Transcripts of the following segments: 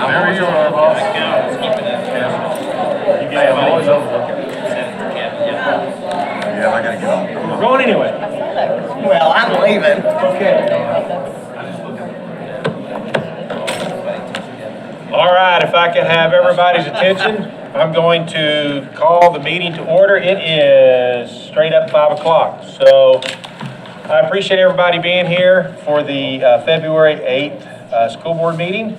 There you are, boss. You guys are always overlooking. Yeah, I gotta get on. We're going anyway. Well, I'm leaving. Okay. All right, if I can have everybody's attention, I'm going to call the meeting to order. It is straight up 5 o'clock. So I appreciate everybody being here for the February 8th school board meeting.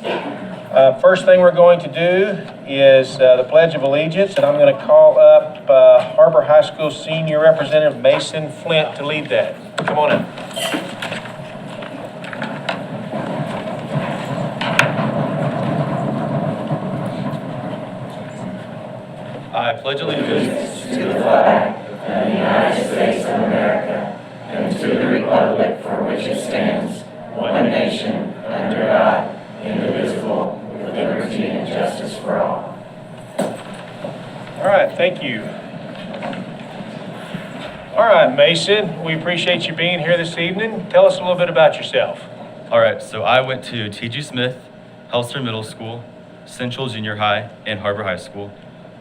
First thing we're going to do is the Pledge of Allegiance, and I'm going to call up Har-BER High School Senior Representative Mason Flint to lead that. Come on up. I pledge allegiance to the flag of the United States of America and to the republic for which it stands, one nation, under God, indivisible, with liberty and justice for all. All right, thank you. All right, Mason, we appreciate you being here this evening. Tell us a little bit about yourself. All right, so I went to T.G. Smith, Helster Middle School, Central Junior High, and Har-BER High School.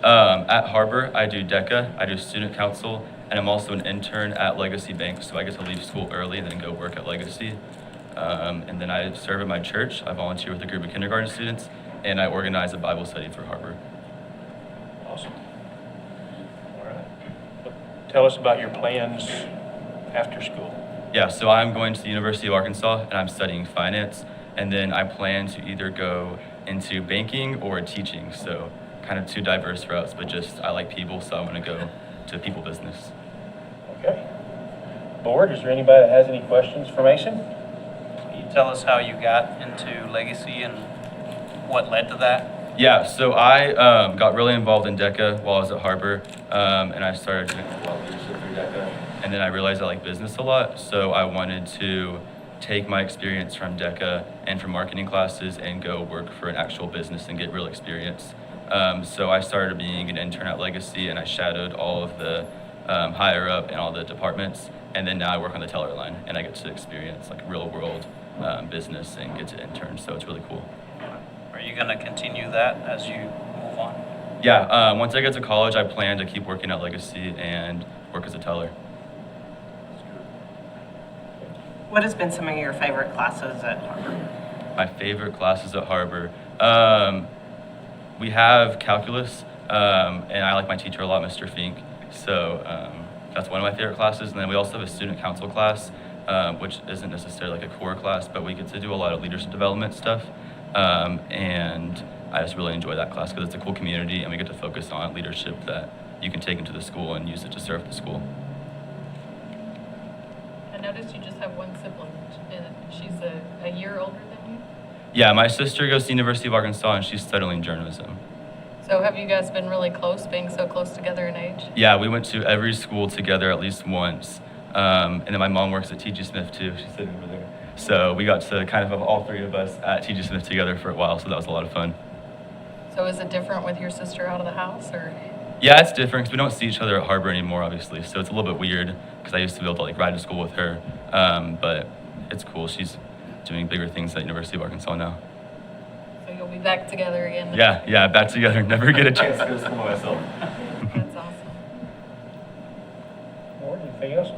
At Har-BER, I do DECA, I do student council, and I'm also an intern at Legacy Bank, so I get to leave school early and then go work at Legacy. And then I serve at my church. I volunteer with a group of kindergarten students, and I organize a Bible study for Har-BER. Awesome. All right. Tell us about your plans after school. Yeah, so I'm going to the University of Arkansas, and I'm studying finance, and then I plan to either go into banking or teaching, so kind of two diverse routes, but just I like people, so I'm going to go to people business. Okay. Board, is there anybody that has any questions for Mason? Can you tell us how you got into Legacy and what led to that? Yeah, so I got really involved in DECA while I was at Har-BER, and I started doing a lot of leadership through DECA, and then I realized I like business a lot, so I wanted to take my experience from DECA and from marketing classes and go work for an actual business and get real experience. So I started being an intern at Legacy, and I shadowed all of the higher up in all the departments, and then now I work on the teller line, and I get to experience like real world business and get to intern, so it's really cool. Are you going to continue that as you move on? Yeah, once I get to college, I plan to keep working at Legacy and work as a teller. What has been some of your favorite classes at Har-BER? My favorite classes at Har-BER. We have calculus, and I like my teacher a lot, Mr. Fink. So that's one of my favorite classes. And then we also have a student council class, which isn't necessarily like a core class, but we get to do a lot of leadership development stuff. And I just really enjoy that class because it's a cool community, and we get to focus on leadership that you can take into the school and use it to serve the school. I noticed you just have one sibling. She's a year older than you? Yeah, my sister goes to the University of Arkansas, and she's studying journalism. So have you guys been really close, being so close together in age? Yeah, we went to every school together at least once. And then my mom works at T.G. Smith too. She's sitting over there. So we got to kind of have all three of us at T.G. Smith together for a while, so that was a lot of fun. So is it different with your sister out of the house, or? Yeah, it's different because we don't see each other at Har-BER anymore, obviously. So it's a little bit weird because I used to be able to like ride to school with her. But it's cool. She's doing bigger things at University of Arkansas now. So you'll be back together again? Yeah, back together. Never get a chance to go to school by myself. That's awesome. Board, anything else?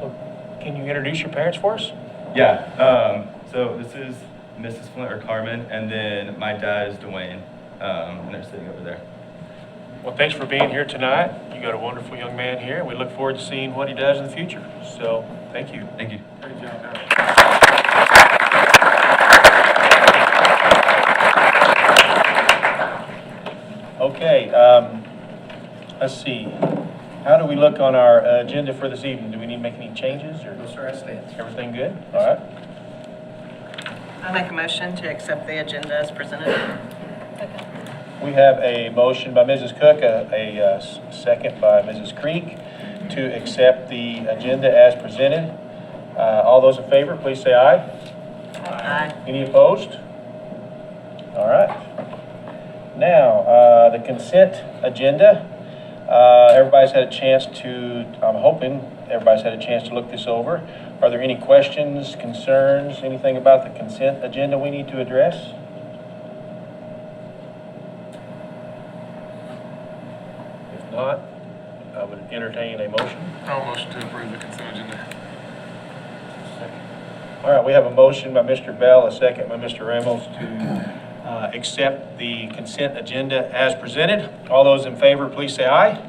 Can you introduce your parents for us? Yeah, so this is Mrs. Flint or Carmen, and then my dad is Dwayne, and they're sitting over there. Well, thanks for being here tonight. You got a wonderful young man here. We look forward to seeing what he does in the future. So, thank you. Thank you. Great job, guys. Okay, let's see. How do we look on our agenda for this evening? Do we need to make any changes, or No, sir, I stand. everything good? All right. I make a motion to accept the agenda as presented. We have a motion by Mrs. Cook, a second by Mrs. Creek to accept the agenda as presented. All those in favor, please say aye. Aye. Any opposed? All right. Now, the consent agenda. Everybody's had a chance to, I'm hoping everybody's had a chance to look this over. Are there any questions, concerns, anything about the consent agenda we need to address? not, I would entertain a motion. I'll motion to approve the consent agenda. All right, we have a motion by Mr. Bell, a second by Mr. Ramos to accept the consent agenda as presented. All those in favor, please say aye.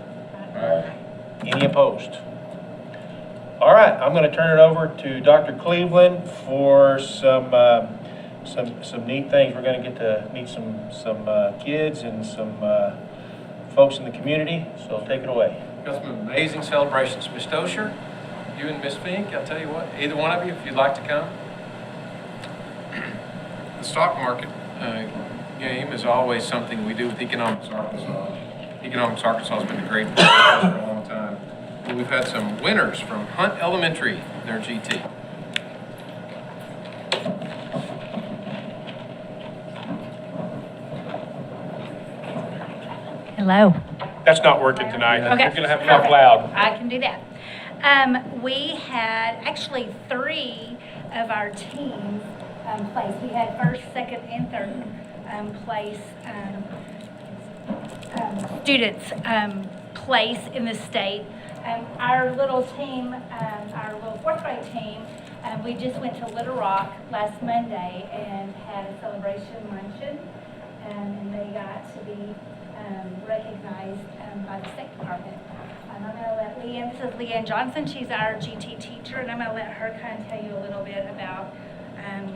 Any opposed? All right, I'm going to turn it over to Dr. Cleveland for some neat things. We're going to get to meet some kids and some folks in the community, so take it away. Got some amazing celebrations. Miss Dosher, you and Miss Fink, I'll tell you what, either one of you, if you'd like to come. The stock market game is always something we do with Economics Arkansas. Economics Arkansas has been a great partner for a long time. But we've had some winners from Hunt Elementary, their GT. Hello. That's not working tonight. Okay. We're going to have to talk loud. I can do that. We had actually 3 of our teams place. We had first, second, and third place students place in the state. Our little team, our little 4th grade team, we just went to Little Rock last Monday and had a celebration luncheon, and they got to be recognized by the State Department. I'm going to let Leanne, this is Leanne Johnson, she's our GT teacher, and I'm going to let her kind of tell you a little bit about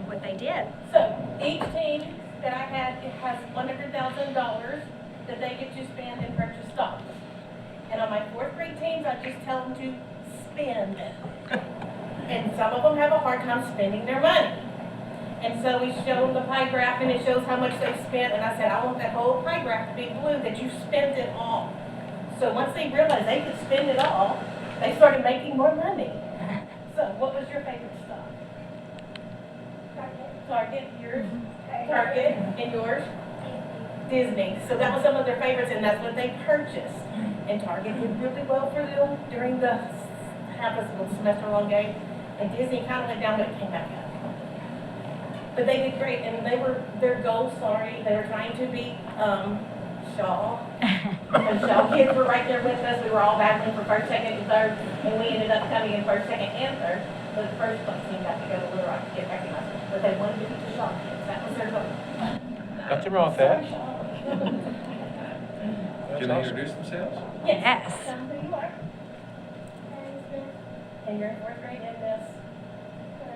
what they did. So each team that I had, it has $100,000 that they get to spend in purchase stocks. And on my 4th grade teams, I just tell them to spend. And some of them have a hard time spending their money. And so we show them the pie graph, and it shows how much they've spent. And I said, I want that whole pie graph to be blue, that you spent it all. So once they realized they could spend it all, they started making more money. So what was your favorite stock? Target, yours? Target, and yours? Disney. So that was some of their favorites, and that's what they purchased. And Target did really well for them during the semester-long game. And Disney kind of went down, but it came back up. But they did great, and they were their goal. They were trying to beat Shaw. And Shaw kids were right there with us. We were all battling for first, second, and third, and we ended up coming in first, second, and third. But the first place team got to go to Little Rock to get recognized. But they wanted to beat the Shaw kids. That was their goal. Nothing wrong with that. Can they introduce themselves? Yes. Tell them who you are. And you're in 4th grade in this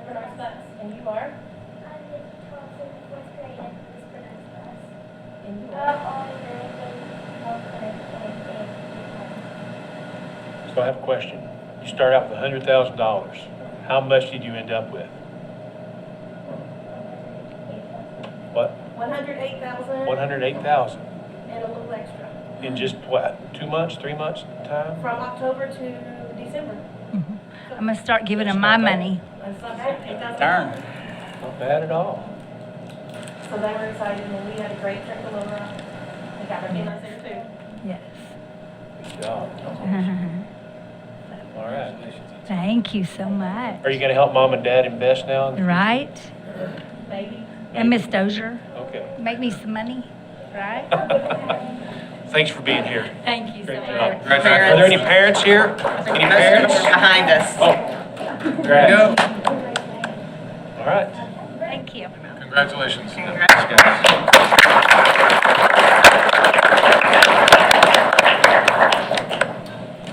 Bernard's class. And you are? I'm in 12th and 4th grade at Miss Bernard's class. And you I'm are? on the So I have a question. You start out with $100,000. How much did you end up with? What? 108,000. 108,000. And a little extra. In just what, 2 months, 3 months time? From October to December. I'm going to start giving them my money. That's not bad. Darn. Not bad at all. So they were excited, and we had a great trip to Little Rock. They got recognized there too. Yes. Good job. All right. Thank you so much. Are you going to help mom and dad invest now? Right? Maybe. And Miss Dozier, Okay. make me some money, right? Thanks for being here. Thank you so Great much. job. Are there any parents here? Any parents? Behind us. Oh, There you go. all right. Thank you. Congratulations.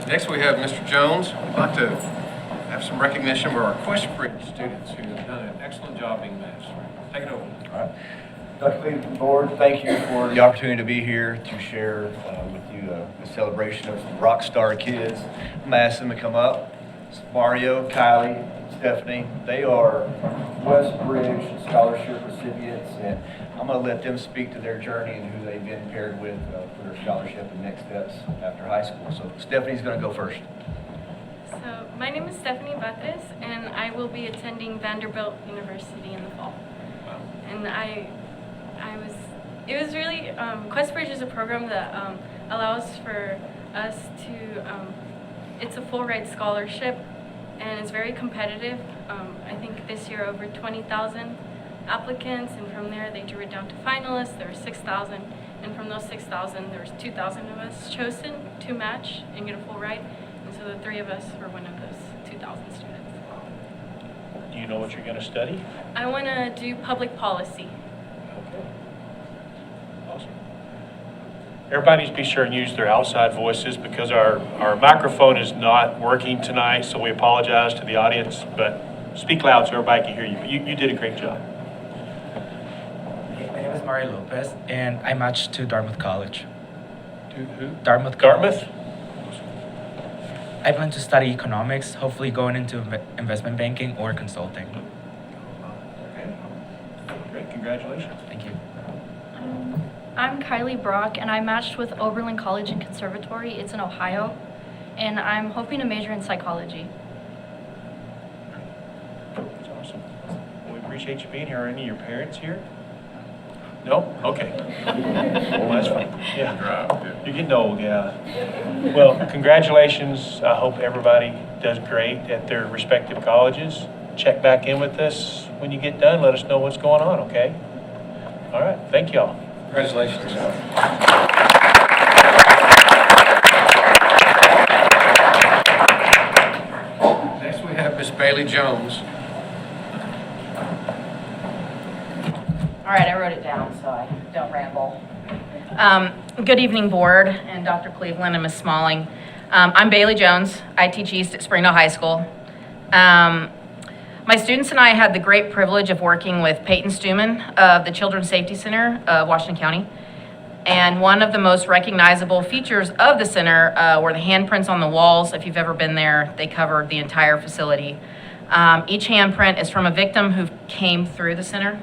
Next, we have Mr. Jones. We'd like to have some recognition for our Questbridge students who have done an excellent job being matched. Take it over. All right. Dr. Cleveland, Board, thank you for the opportunity to be here to share with you the celebration of some rock star kids. I'm going to ask them to come up. It's Mario, Kylie, Stephanie. They are Westbridge scholarship recipients, and I'm going to let them speak to their journey and who they've been paired with for their scholarship and next steps after high school. So Stephanie's going to go first. So my name is Stephanie Batres, and I will be attending Vanderbilt University in the fall. And it was really, Questbridge is a program that allows for us to, it's a full ride scholarship, and it's very competitive. I think this year over 20,000 applicants, and from there they drew it down to finalists. There were 6,000 And from those 6,000, there was 2,000 of us chosen to match and get a full ride. And so the 3 of us were one of those 2,000 students. Do you know what you're going to study? I want to do public policy. Okay. Awesome. Everybody needs to be sure and use their outside voices because our microphone is not working tonight, so we apologize to the audience, but speak loud so everybody can hear you. But you did a great job. My name is Mario Lopez, and I matched to Dartmouth College. To who? Dartmouth. Dartmouth? I plan to study economics, hopefully going into investment banking or consulting. Okay. Great, congratulations. Thank you. I'm Kylie Brock, and I matched with Oberlin College and Conservatory. It's in Ohio, and I'm hoping to major in psychology. That's awesome. Well, we appreciate you being here. Are any of your parents here? No? Okay. Well, that's fine. Yeah. You're getting old, yeah. Well, congratulations. I hope everybody does great at their respective colleges. Check back in with us when you get done. Let us know what's going on, okay? All right. Thank y'all. Congratulations. Next we have Miss Bailey Jones. All right, I wrote it down so I don't ramble. Good evening, board, and Dr. Cleveland and Ms. Smalling. I'm Bailey Jones. I teach East at Springdale High School. My students and I had the great privilege of working with Peyton Stuman of the Children's Safety Center of Washington County. And one of the most recognizable features of the center were the handprints on the walls. If you've ever been there, they covered the entire facility. Each handprint is from a victim who came through the center.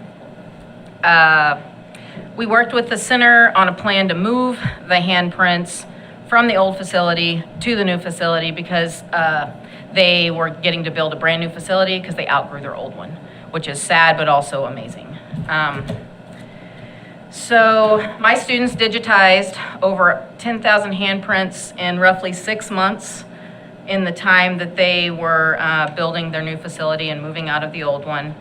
We worked with the center on a plan to move the handprints from the old facility to the new facility because they were getting to build a brand new facility because they outgrew their old one, which is sad but also amazing. So my students digitized over 10,000 handprints in roughly 6 months in the time that they were building their new facility and moving out of the old one.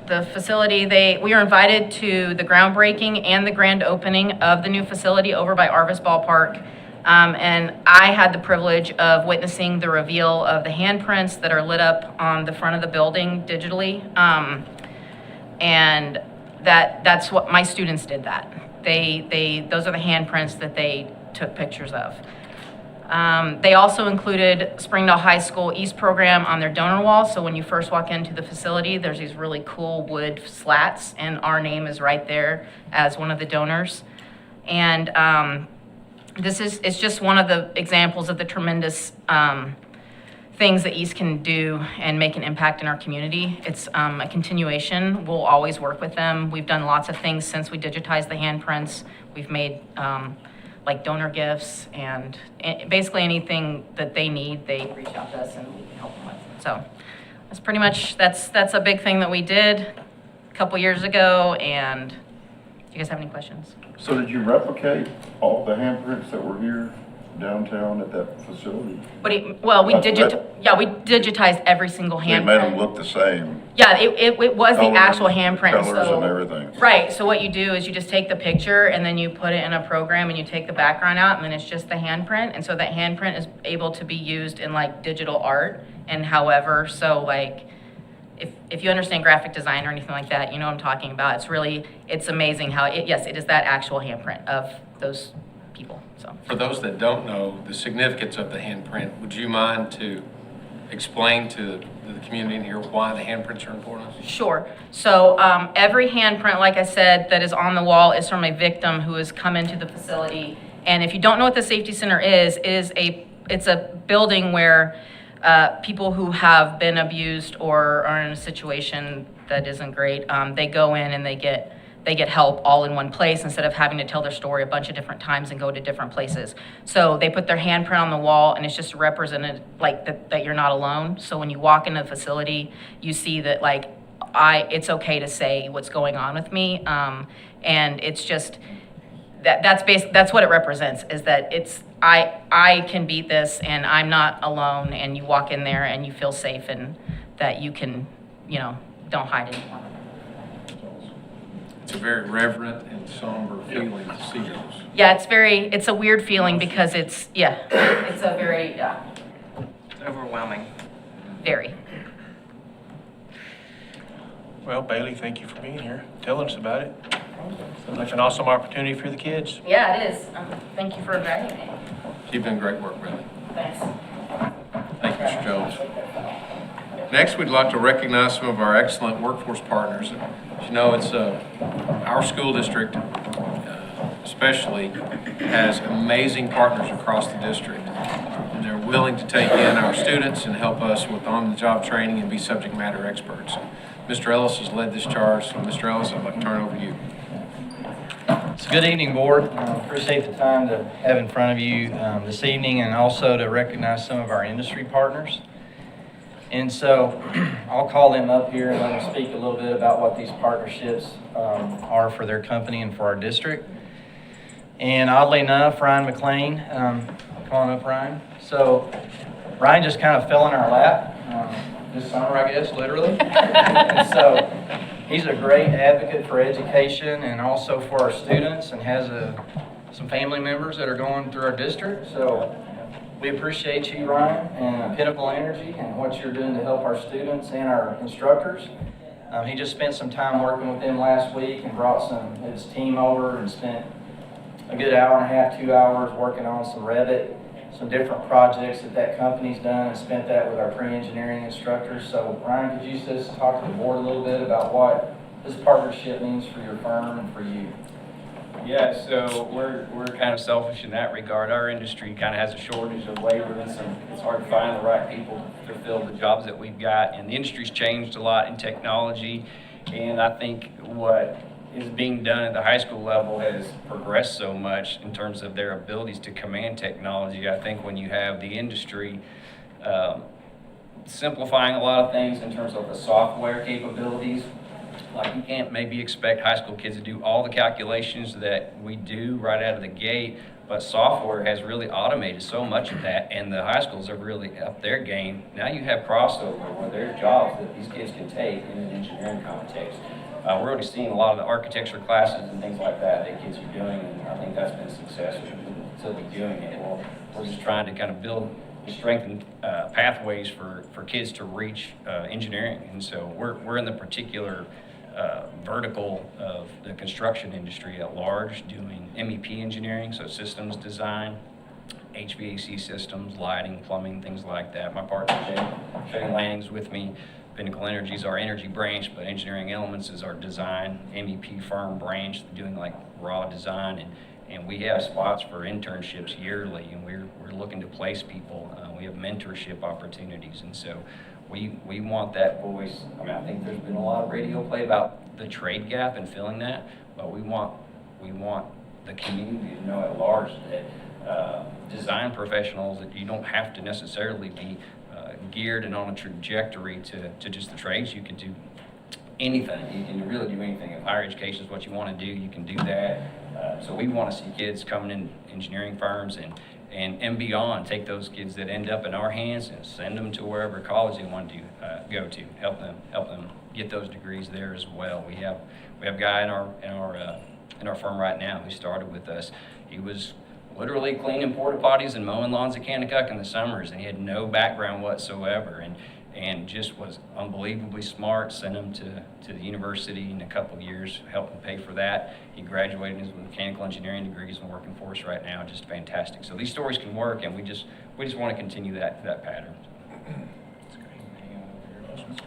The facility, we were invited to the groundbreaking and the grand opening of the new facility over by Arvis Ballpark. And I had the privilege of witnessing the reveal of the handprints that are lit up on the front of the building digitally. And that's what my students did that. Those are the handprints that they took pictures of. They also included Springdale High School East program on their donor wall. So when you first walk into the facility, there's these really cool wood slats, and our name is right there as one of the donors. And it's just one of the examples of the tremendous things that East can do and make an impact in our community. It's a continuation. We'll always work with them. We've done lots of things since we digitized the handprints. We've made like donor gifts and basically anything that they need, they reach out to us and we can help them with. So that's pretty much, that's a big thing that we did a couple years ago. And do you guys have any questions? So did you replicate all the handprints that were here downtown at that facility? Well, we digitized every single handprint. They made them look the same. Yeah, it was the actual handprint. Colors and everything. Right, so what you do is you just take the picture and then you put it in a program and you take the background out and then it's just the handprint. And so that handprint is able to be used in like digital art and however, so like if you understand graphic design or anything like that, you know what I'm talking about. It's amazing how it is that actual handprint of those people. So for those that don't know the significance of the handprint, would you mind to explain to the community in here why the handprints are important? Sure. So every handprint, like I said, that is on the wall is from a victim who has come into the facility. And if you don't know what the Safety Center is, it's a building where people who have been abused or are in a situation that isn't great, they go in and they get help all in one place instead of having to tell their story a bunch of different times and go to different places. So they put their handprint on the wall and it's just represented like that you're not alone. So when you walk into the facility, you see that like it's okay to say what's going on with me. And it's just that's what it represents, is that I can beat this and I'm not alone, and you walk in there and you feel safe and that you can, don't hide anymore. It's a very reverent and somber feeling to see those. Yeah, it's a weird feeling because it's a very, Overwhelming. very. Well, Bailey, thank you for being here, telling us about it. Sounds like an awesome opportunity for the kids. Yeah, it is. Thank you for inviting me. Keep doing great work, Bailey. Thanks. Thank you, Mr. Jones. Next, we'd like to recognize some of our excellent workforce partners. As you know, it's our school district especially has amazing partners across the district. And they're willing to take in our students and help us with on-the-job training and be subject matter experts. Mr. Ellis has led this charge, so Mr. Ellis, I'd like to turn it over to you. So good evening, board. Appreciate the time to have in front of you this evening, and also to recognize some of our industry partners. And so I'll call them up here and let them speak a little bit about what these partnerships are for their company and for our district. And oddly enough, Ryan McLean, come on up, Ryan. So Ryan just kind of fell in our lap this summer, I guess, literally. And so he's a great advocate for education and also for our students, and has some family members that are going through our district. So we appreciate you, Ryan, and Pinnacle Energy and what you're doing to help our students and our instructors. He just spent some time working with them last week and brought his team over and spent a good hour and a half, 2 hours working on some Revit, some different projects that company's done, and spent that with our pre-engineering instructors. So Ryan, could you just talk to the board a little bit about what this partnership means for your firm and for you? Yeah, so we're kind of selfish in that regard. Our industry kind of has a shortage of labor, and it's hard to find the right people to fill the jobs that we've got. And the industry's changed a lot in technology, and I think what is being done at the high school level has progressed so much in terms of their abilities to command technology. I think when you have the industry simplifying a lot of things in terms of the software capabilities, like you can't maybe expect high school kids to do all the calculations that we do right out of the gate, but software has really automated so much of that, and the high schools have really upped their game. Now you have crossover where there are jobs that these kids can take in an engineering context. We're already seeing a lot of the architecture classes and things like that kids are doing, and I think that's been successful to be doing it. Well, we're just trying to kind of build and strengthen pathways for kids to reach engineering, and so we're in the particular vertical of the construction industry at large, doing MEP engineering, so systems design, HVAC systems, lighting, plumbing, things like that. My partner, Shane Lanning's with me. Pinnacle Energy is our energy branch, but Engineering Elements is our design MEP firm branch, doing like raw design, and we have spots for internships yearly, and we're looking to place people. We have mentorship opportunities, and so we want that voice. I mean, I think there's been a lot of radio play about the trade gap and filling that, but we want the community to know at large that design professionals, that you don't have to necessarily be geared and on a trajectory to just the trades. You can do anything. You can really do anything. If higher education is what you want to do, you can do that. So we want to see kids coming in engineering firms and beyond, take those kids that end up in our hands and send them to wherever college they want to go to. Help them get those degrees there as well. We have a guy in our firm right now who started with us. He was literally cleaning porta potties and mowing lawns at Kanakuk in the summers, and he had no background whatsoever, and just was unbelievably smart. Sent him to the university in a couple of years, helped him pay for that. He graduated with mechanical engineering degrees and working for us right now. Just fantastic. So these stories can work, and we just want to continue that pattern.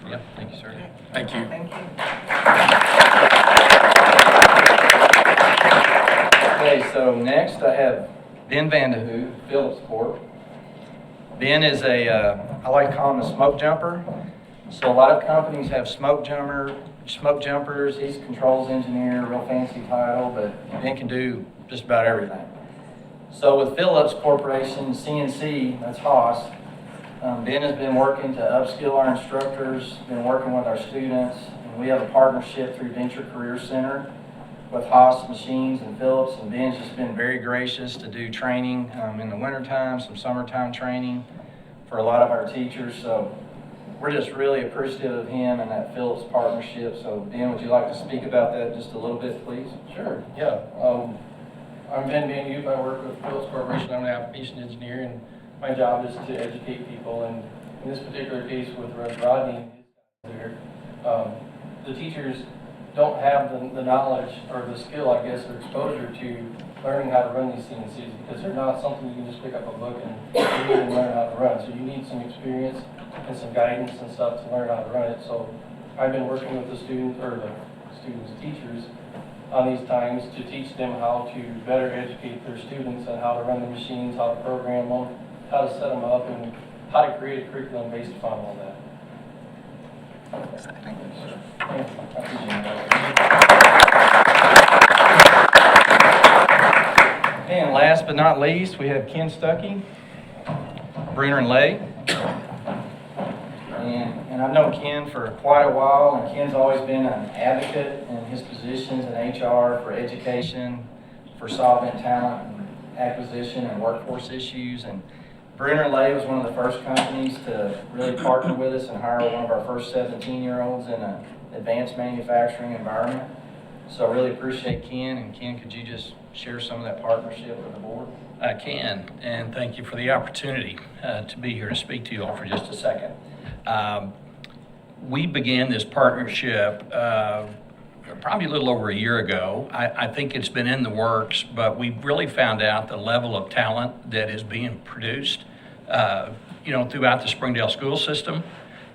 Yeah, thank you, sir. Thank you. Thank you. Okay, so next I have Ben Vandehoe, Phillips Corp. Ben is I like to call him a smoke jumper. So a lot of companies have smoke jumpers. He's a controls engineer, real fancy title, but Ben can do just about everything. So with Phillips Corporation, CNC, that's Haas, Ben has been working to upskill our instructors, been working with our students, and we have a partnership through Venture Career Center with Haas Machines and Phillips, and Ben's just been very gracious to do training in the wintertime, some summertime training for a lot of our teachers. So we're just really appreciative of him and that Phillips partnership. So Ben, would you like to speak about that just a little bit, please? Sure, yeah. I'm Ben Van Youth. I work with Phillips Corporation. I'm an application engineer, and my job is to educate people. And in this particular case with Rodney, here, the teachers don't have the knowledge or the skill, I guess, or exposure to learning how to run these CNCs, because they're not something you can just pick up a book and read and learn how to run. So you need some experience and some guidance and stuff to learn how to run it. So I've been working with the teachers on these times to teach them how to better educate their students on how to run the machines, how to program them, how to set them up, and how to create a curriculum based upon all that. And last but not least, we have Ken Stuckey, Bruner and Lay. And I've known Ken for quite a while, and Ken's always been an advocate in his positions in HR for education, for solvent talent and acquisition and workforce issues. And Bruner and Lay was one of the first companies to really partner with us and hire one of our first 17-year-olds in an advanced manufacturing environment. So I really appreciate Ken. And Ken, could you just share some of that partnership with the board? I can, and thank you for the opportunity to be here to speak to you all for just a second. We began this partnership probably a little over a year ago. I think it's been in the works, but we really found out the level of talent that is being produced, throughout the Springdale school system.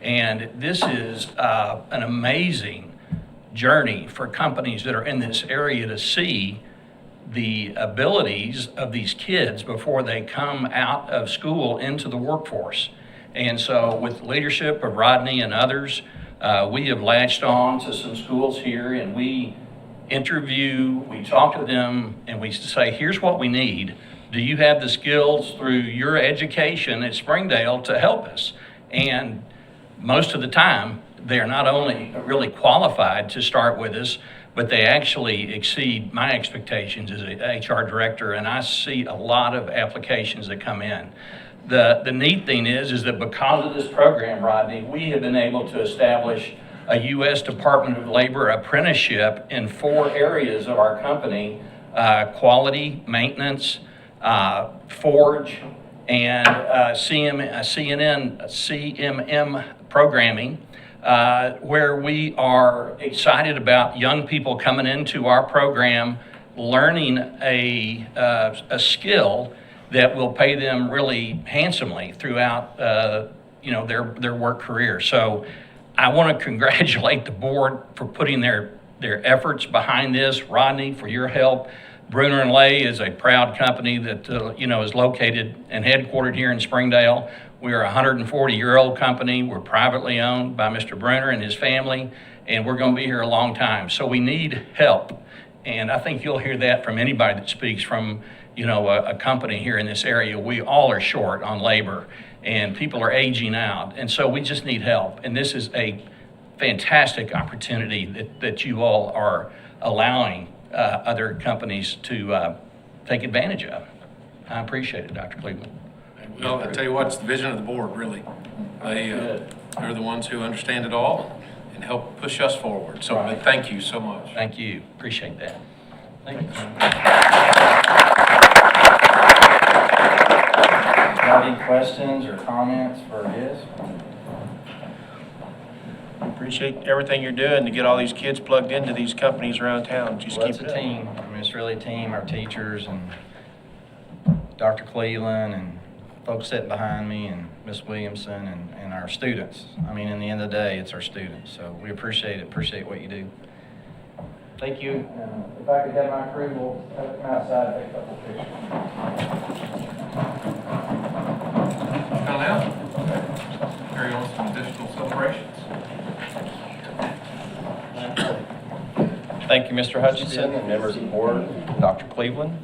And this is an amazing journey for companies that are in this area to see the abilities of these kids before they come out of school into the workforce. And so with the leadership of Rodney and others, we have latched on to some schools here, and we interview, we talk to them, and we say, here's what we need. Do you have the skills through your education at Springdale to help us? And most of the time, they're not only really qualified to start with us, but they actually exceed my expectations as an HR director, and I see a lot of applications that come in. The neat thing is that because of this program, Rodney, we have been able to establish a U.S. Department of Labor apprenticeship in 4 areas of our company: quality, maintenance, forge, and CMM programming, where we are excited about young people coming into our program, learning a skill that will pay them really handsomely throughout their work career. So I want to congratulate the board for putting their efforts behind this. Rodney, for your help. Bruner and Lay is a proud company that is located and headquartered here in Springdale. We are a 140-year-old company. We're privately owned by Mr. Bruner and his family, and we're going to be here a long time. So we need help, and I think you'll hear that from anybody that speaks from a company here in this area. We all are short on labor, and people are aging out, and so we just need help. And this is a fantastic opportunity that you all are allowing other companies to take advantage of. I appreciate it, Dr. Cleveland. Well, I tell you what, it's the vision of the board, really. They're the ones who understand it all and help push us forward. So thank you so much. Thank you. Appreciate that. Thank you. Got any questions or comments for his? Appreciate everything you're doing to get all these kids plugged into these companies around town. Just Well, keep it's it a up. team. I mean, it's really a team. Our teachers and Dr. Cleveland and folks sitting behind me and Miss Williamson and our students. I mean, in the end of the day, it's our students. So we appreciate what you do. Thank you. If I could have my crew, we'll come outside and take a couple of pictures. Come out. Carry on some additional celebrations. Thank you, Mr. Hutchinson and members of the board, Dr. Cleveland.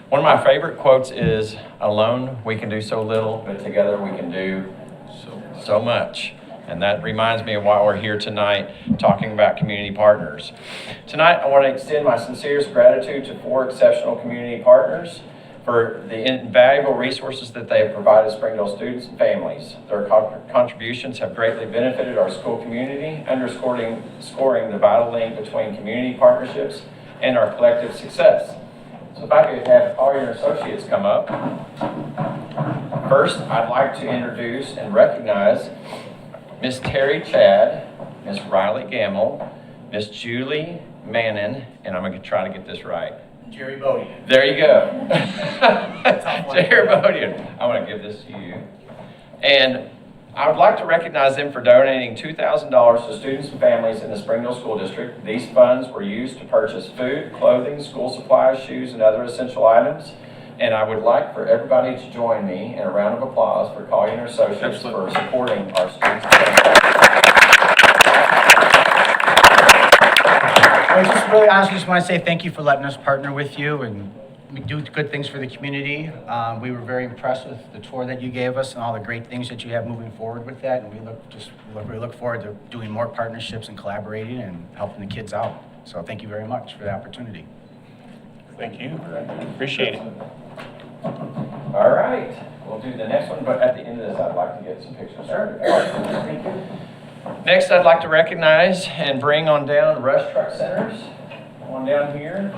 One of my favorite quotes is, alone we can do so little, but together we can do so much. And that reminds me of why we're here tonight talking about community partners. Tonight I want to extend my sincerest gratitude to 4 exceptional community partners for the invaluable resources that they have provided Springdale students and families. Their contributions have greatly benefited our school community, underscoring the vital link between community partnerships and our collective success. So if I could have all your associates come up. First, I'd like to introduce and recognize Miss Terry Chad, Miss Riley Gamble, Miss Julie Mannon, and I'm going to try to get this right. Jerry Bodian. There you go. Jerry Bodian. I want to give this to you. And I would like to recognize them for donating $2,000 to students and families in the Springdale School District. These funds were used to purchase food, clothing, school supplies, shoes, and other essential items. And I would like for everybody to join me in a round of applause for Collier Associates for supporting our students. I just really honestly just want to say thank you for letting us partner with you and we do good things for the community. We were very impressed with the tour that you gave us and all the great things that you have moving forward with that. And we look forward to doing more partnerships and collaborating and helping the kids out. So thank you very much for the opportunity. Thank you. Appreciate it. All right, we'll do the next one, but at the end of this, I'd like to get some pictures. Sure. Thank you. Next, I'd like to recognize and bring on down Rush Truck Centers. On down here.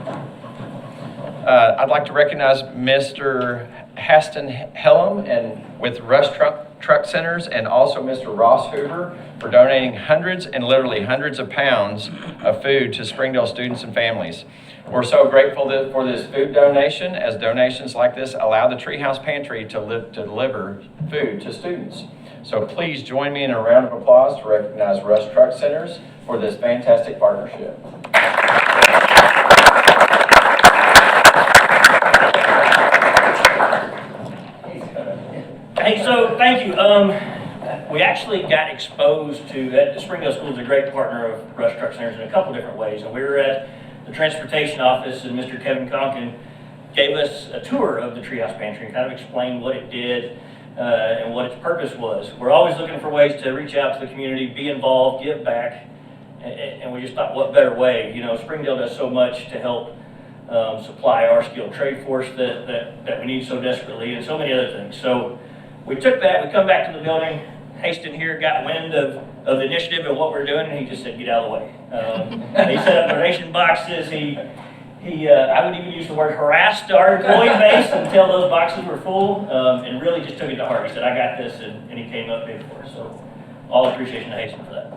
I'd like to recognize Mr. Haston Hellam and with Rush Truck Centers and also Mr. Ross Hoover for donating hundreds and literally hundreds of pounds of food to Springdale students and families. We're so grateful for this food donation, as donations like this allow the Treehouse Pantry to deliver food to students. So please join me in a round of applause to recognize Rush Truck Centers for this fantastic partnership. Hey, so thank you. We actually got exposed to that. Springdale School is a great partner of Rush Truck Centers in a couple different ways. And we were at the transportation office, and Mr. Kevin Conkin gave us a tour of the Treehouse Pantry and kind of explained what it did and what its purpose was. We're always looking for ways to reach out to the community, be involved, give back, and we just thought, what better way? You know, Springdale does so much to help supply our skilled trade force that we need so desperately, and so many other things. So we took that, we come back to the building. Haston here got wind of the initiative and what we're doing, and he just said, get out of the way. He set up donation boxes. I would even use the word harassed our employee base until those boxes were full, and really just took it to heart. He said, I got this, and he came up big for us. So all appreciation to Haston for that.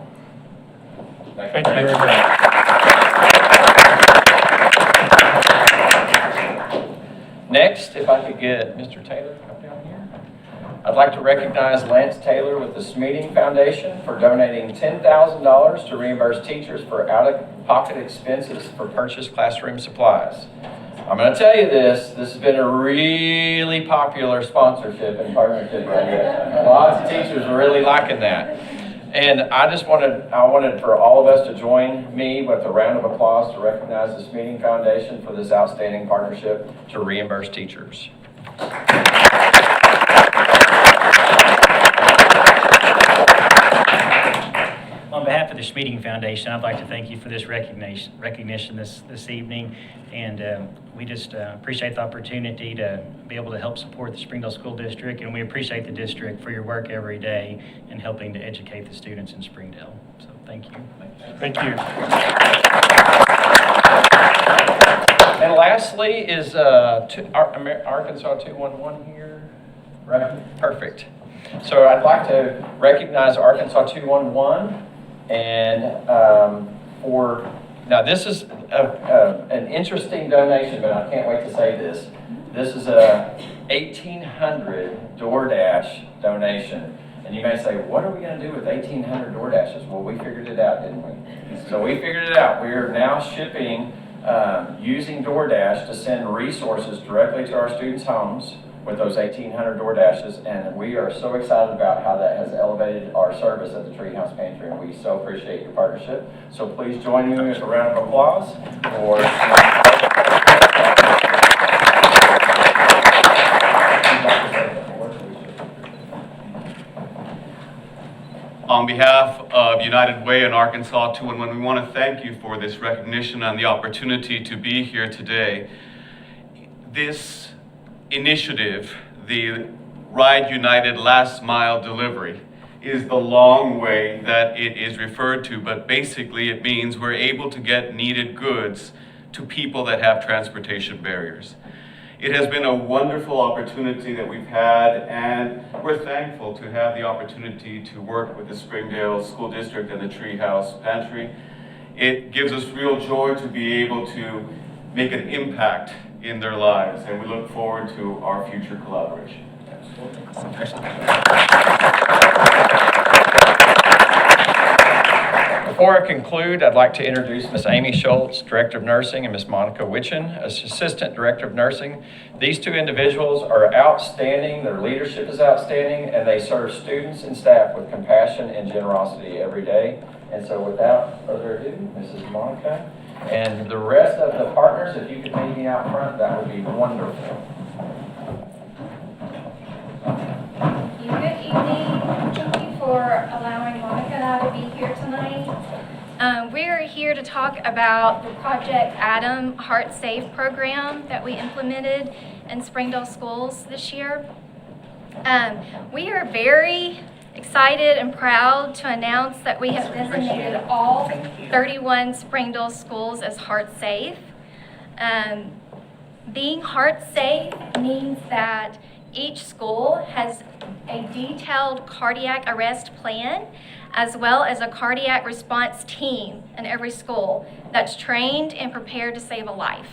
Thank you very much. Next, if I could get Mr. Taylor to come down here. I'd like to recognize Lance Taylor with the Smeeting Foundation for donating $10,000 to reimburse teachers for out-of-pocket expenses for purchased classroom supplies. I'm going to tell you this has been a really popular sponsorship and partnership right here. Lots of teachers are really liking that. And I wanted for all of us to join me with a round of applause to recognize the Smeeting Foundation for this outstanding partnership to reimburse teachers. On behalf of the Smeeting Foundation, I'd like to thank you for this recognition this evening, and we just appreciate the opportunity to be able to help support the Springdale School District, and we appreciate the district for your work every day in helping to educate the students in Springdale. So thank you. Thank you. And lastly is Arkansas 211 here, right? Perfect. So I'd like to recognize Arkansas 211 and now this is an interesting donation, but I can't wait to say this. This is a 1,800 DoorDash donation. And you may say, what are we going to do with 1,800 DoorDashes? Well, we figured it out, didn't we? So we figured it out. We are now shipping using DoorDash to send resources directly to our students' homes with those 1,800 DoorDashes, and we are so excited about how that has elevated our service at the Treehouse Pantry, and we so appreciate your partnership. So please join me with a round of applause for On behalf of United Way and Arkansas 211, we want to thank you for this recognition and the opportunity to be here today. This initiative, the Ride United Last Mile Delivery, is the long way that it is referred to, but basically it means we're able to get needed goods to people that have transportation barriers. It has been a wonderful opportunity that we've had, and we're thankful to have the opportunity to work with the Springdale School District and the Treehouse Pantry. It gives us real joy to be able to make an impact in their lives, and we look forward to our future collaboration. Before I conclude, I'd like to introduce Ms. Amy Schultz, Director of Nursing, and Ms. Monica Witchen, Assistant Director of Nursing. These two individuals are outstanding, their leadership is outstanding, and they serve students and staff with compassion and generosity every day. And so without further ado, Mrs. Monica, and the rest of the partners, if you could meet me out front, that would be wonderful. Good evening. Thank you for allowing Monica and I to be here tonight. We are here to talk about the Project Adam Heart Safe program that we implemented in Springdale schools this year. We are very excited and proud to announce that we have designated all 31 Springdale schools as heart safe. Being heart safe means that each school has a detailed cardiac arrest plan, as well as a cardiac response team in every school that's trained and prepared to save a life.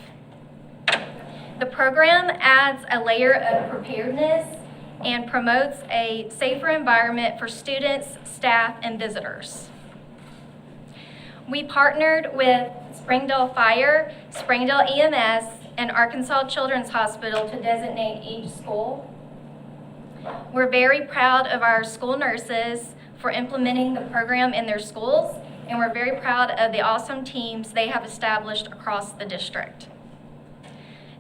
The program adds a layer of preparedness and promotes a safer environment for students, staff, and visitors. We partnered with Springdale Fire, Springdale EMS, and Arkansas Children's Hospital to designate each school. We're very proud of our school nurses for implementing the program in their schools, and we're very proud of the awesome teams they have established across the district.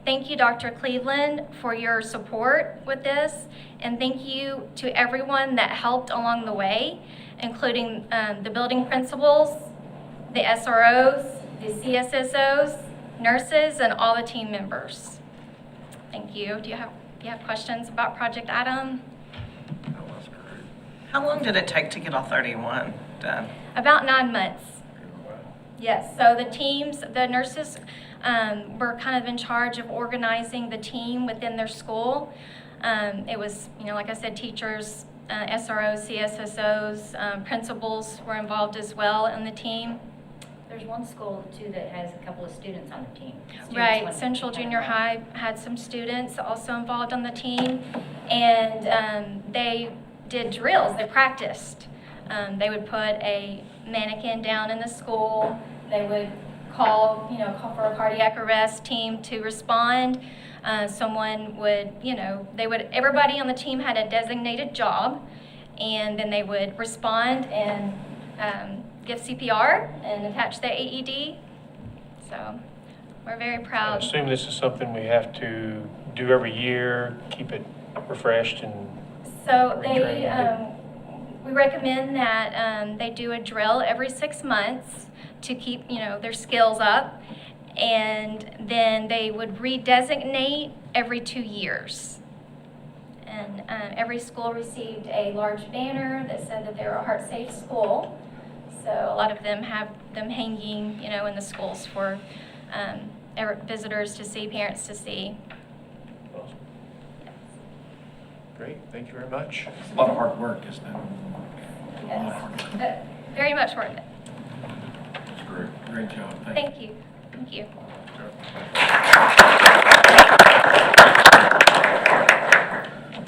Thank you, Dr. Cleveland, for your support with this, and thank you to everyone that helped along the way, including the building principals, the SROs, the CSSOs, nurses, and all the team members. Thank you. Do you have questions about Project Adam? How long did it take to get all 31 done? About 9 months. Yes, so the teams, the nurses were kind of in charge of organizing the team within their school. It was, like I said, teachers, SROs, CSSOs, principals were involved as well in the team. There's one school too that has a couple of students on the team. Right, Central Junior High had some students also involved on the team, and they did drills, they practiced. They would put a mannequin down in the school, they would call for a cardiac arrest team to respond. Someone would, everybody on the team had a designated job, and then they would respond and give CPR and attach the AED. So we're very proud. I assume this is something we have to do every year, keep it refreshed and So retrained. we recommend that they do a drill every 6 months to keep their skills up, and then they would redesignate every 2 years. And every school received a large banner that said that they were a heart safe school. So a lot of them have them hanging, in the schools for visitors to see, parents to see. Great, thank you very much. It's a lot of hard work, isn't it? Yes, very much worth it. It's great. Great job. Thank you. Thank you.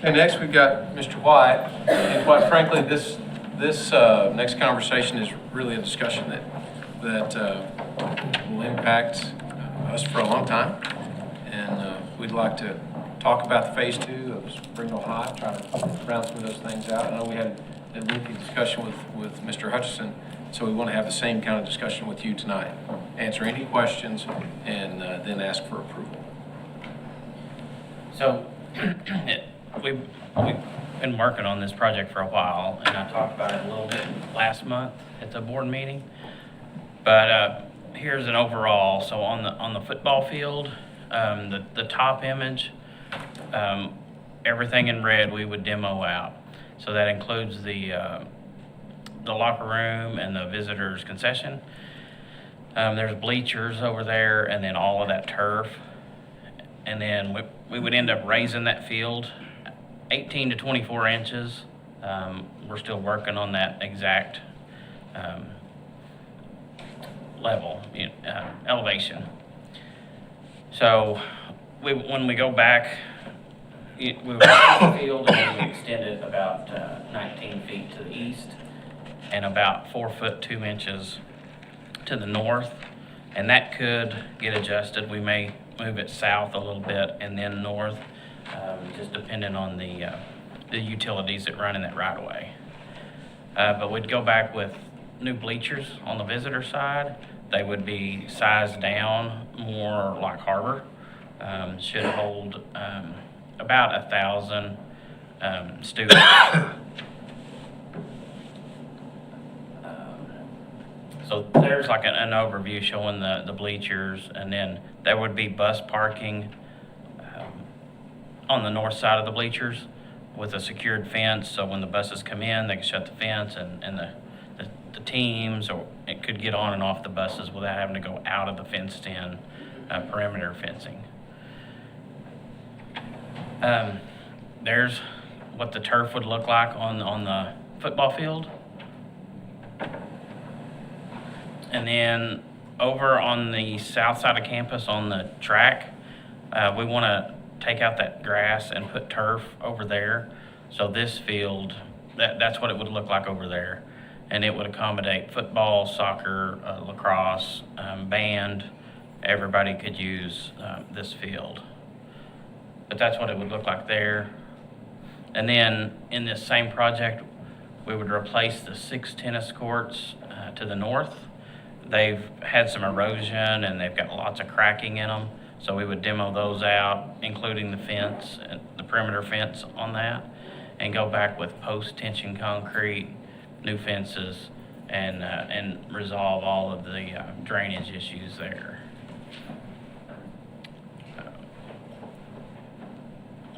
And next, we've got Mr. White, and quite frankly, this next conversation is really a discussion that will impact us for a long time, and we'd like to talk about the phase 2 of Springdale High, try to round some of those things out. I know we had a lengthy discussion with Mr. Hutchison, so we want to have the same kind of discussion with you tonight. Answer any questions and then ask for approval. So we've been working on this project for a while, and I talked about it a little bit last month at the board meeting. But here's an overall. So on the football field, the top image, everything in red we would demo out. So that includes the locker room and the visitors concession. There's bleachers over there and then all of that turf. And then we would end up raising that field 18 to 24 inches. We're still working on that exact level, elevation. So when we go back, we would raise the field and we extend it about 19 feet to the east and about 4 foot 2 inches to the north. And that could get adjusted. We may move it south a little bit and then north, just depending on the utilities that run in that right of way. But we'd go back with new bleachers on the visitor side. They would be sized down more like HAR-BER. Should hold about 1,000 students. So there's like an overview showing the bleachers, and then there would be bus parking on the north side of the bleachers with a secured fence, so when the buses come in, they can shut the fence, and the teams, or it could get on and off the buses without having to go out of the fenced-in perimeter fencing. There's what the turf would look like on the football field. And then over on the south side of campus on the track, we want to take out that grass and put turf over there. So this field, that's what it would look like over there. And it would accommodate football, soccer, lacrosse, band. Everybody could use this field. But that's what it would look like there. And then in this same project, we would replace the 6 tennis courts to the north. They've had some erosion and they've got lots of cracking in them. So we would demo those out, including the fence, the perimeter fence on that, and go back with post-tension concrete, new fences, and resolve all of the drainage issues there.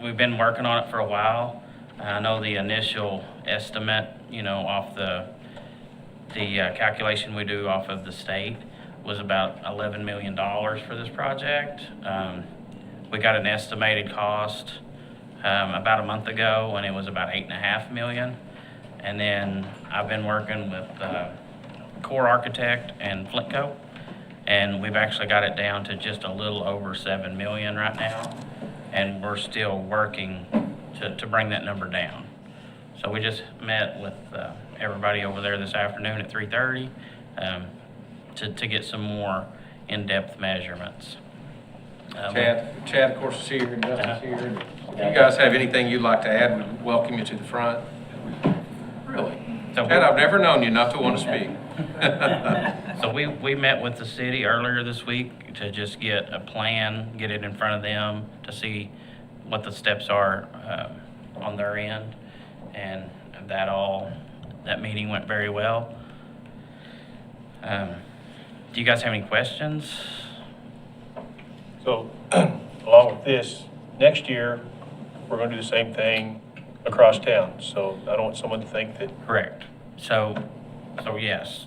We've been working on it for a while. I know the initial estimate, off the calculation we do off of the state was about $11 million for this project. We got an estimated cost about a month ago, and it was about $8.5 million. And then I've been working with Core Architect and Flintco, and we've actually got it down to just a little over $7 million right now, and we're still working to bring that number down. So we just met with everybody over there this afternoon at 3:30 to get some more in-depth measurements. Chad, of course, is here, and Justin's here. If you guys have anything you'd like to add, we'd welcome you to the front. Really? Chad, I've never known you not to want to speak. So we met with the city earlier this week to just get a plan, get it in front of them to see what the steps are on their end. And that meeting went very well. Do you guys have any questions? So, along with this, next year, we're going to do the same thing across town. So I don't want someone to think that. Correct. So yes,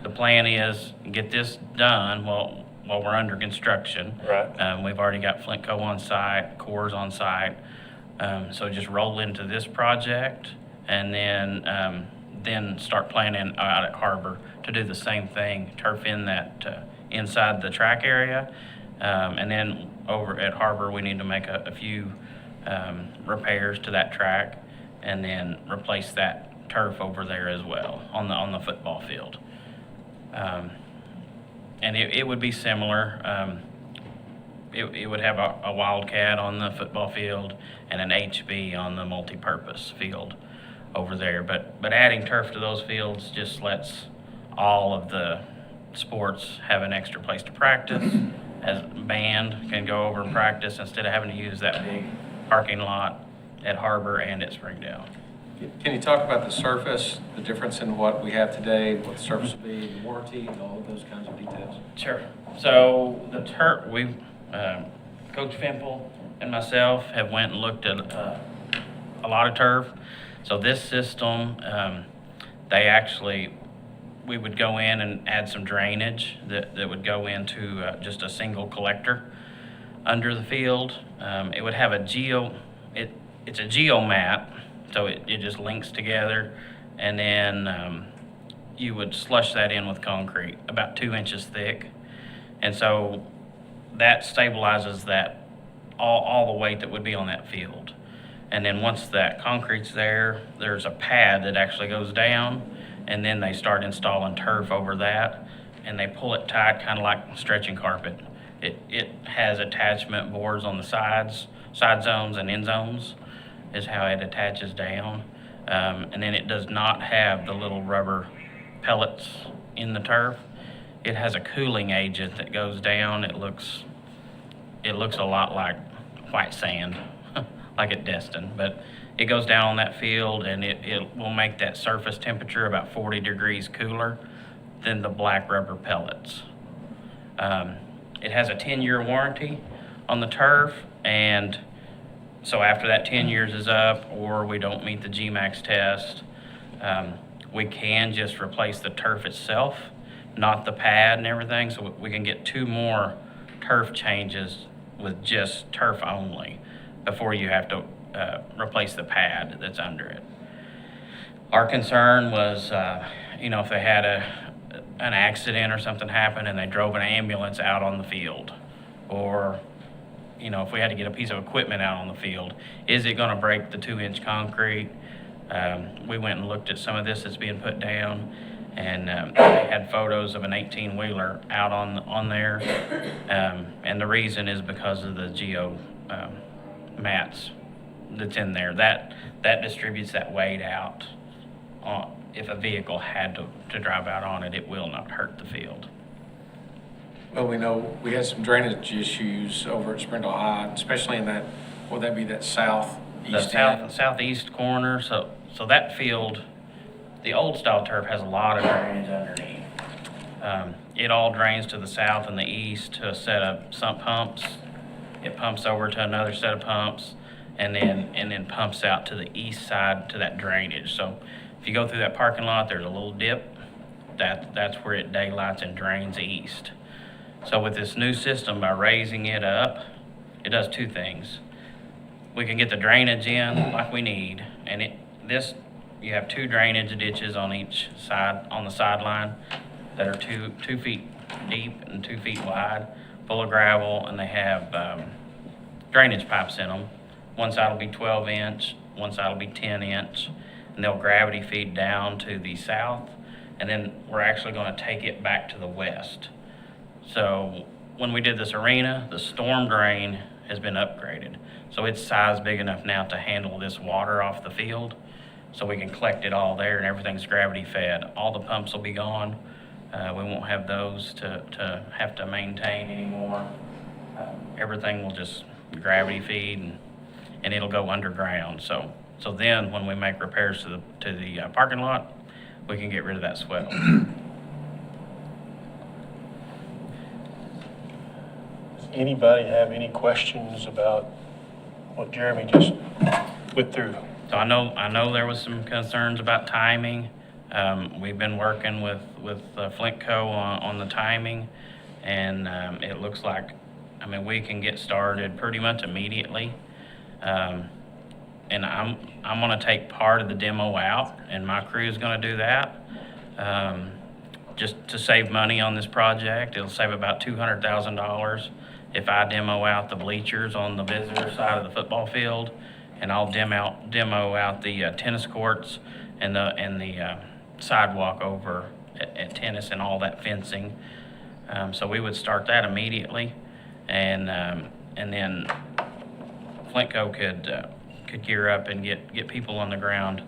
the plan is get this done while we're under construction. Right. We've already got Flintco on site, Core's on site. So just roll into this project and then start planning out at HAR-BER to do the same thing, turf in that inside the track area. And then over at HAR-BER, we need to make a few repairs to that track and then replace that turf over there as well on the football field. And it would be similar. It would have a wildcat on the football field and an HB on the multi-purpose field over there. But adding turf to those fields just lets all of the sports have an extra place to practice. As band can go over and practice instead of having to use that big parking lot at HAR-BER and at Springdale. Can you talk about the surface, the difference in what we have today, what the surface will be, the warranty, and all of those kinds of details? Sure. So the turf, Coach Fimple and myself have went and looked at a lot of turf. So this system, we would go in and add some drainage that would go into just a single collector under the field. It would have it's a geomat, so it just links together, and then you would slush that in with concrete, about 2 inches thick. And so that stabilizes that, all the weight that would be on that field. And then once that concrete's there, there's a pad that actually goes down, and then they start installing turf over that, and they pull it tight, kind of like stretching carpet. It has attachment boards on the sides, side zones and end zones is how it attaches down. And then it does not have the little rubber pellets in the turf. It has a cooling agent that goes down. It looks a lot like white sand, like at Destin, but it goes down on that field, and it will make that surface temperature about 40 degrees cooler than the black rubber pellets. It has a 10-year warranty on the turf, and so after that 10 years is up, or we don't meet the GMAX test, we can just replace the turf itself, not the pad and everything, so we can get 2 more turf changes with just turf only before you have to replace the pad that's under it. Our concern was, if they had an accident or something happen and they drove an ambulance out on the field, or if we had to get a piece of equipment out on the field, is it going to break the 2-inch concrete? We went and looked at some of this that's being put down, and they had photos of an 18-wheeler out on there, and the reason is because of the geo mats that's in there. That distributes that weight out. If a vehicle had to drive out on it, it will not hurt the field. Well, we know we had some drainage issues over at Springdale High, especially in that, would that be that southeast end? Southeast corner. So that field, the old style turf has a lot of drainage underneath. It all drains to the south and the east to a set of sump pumps. It pumps over to another set of pumps, and then pumps out to the east side to that drainage. So if you go through that parking lot, there's a little dip. That's where it daylights and drains east. So with this new system, by raising it up, it does 2 things. We can get the drainage in like we need, and you have 2 drainage ditches on each side, on the sideline, that are 2 feet deep and 2 feet wide, full of gravel, and they have drainage pipes in them. One side will be 12-inch, one side will be 10-inch, and they'll gravity feed down to the south, and then we're actually going to take it back to the west. So when we did this arena, the storm drain has been upgraded. So it's size big enough now to handle this water off the field. So we can collect it all there, and everything's gravity fed. All the pumps will be gone. We won't have those to have to maintain anymore. Everything will just gravity feed, and it'll go underground. So then when we make repairs to the parking lot, we can get rid of that swell. Anybody have any questions about what Jeremy just went through? So I know there was some concerns about timing. We've been working with Flintco on the timing, and it looks like, we can get started pretty much immediately. And I'm going to take part of the demo out, and my crew is going to do that. Just to save money on this project. It'll save about $200,000 if I demo out the bleachers on the visitor side of the football field, and I'll demo out the tennis courts and the sidewalk over at tennis and all that fencing. So we would start that immediately, and then Flintco could gear up and get people on the ground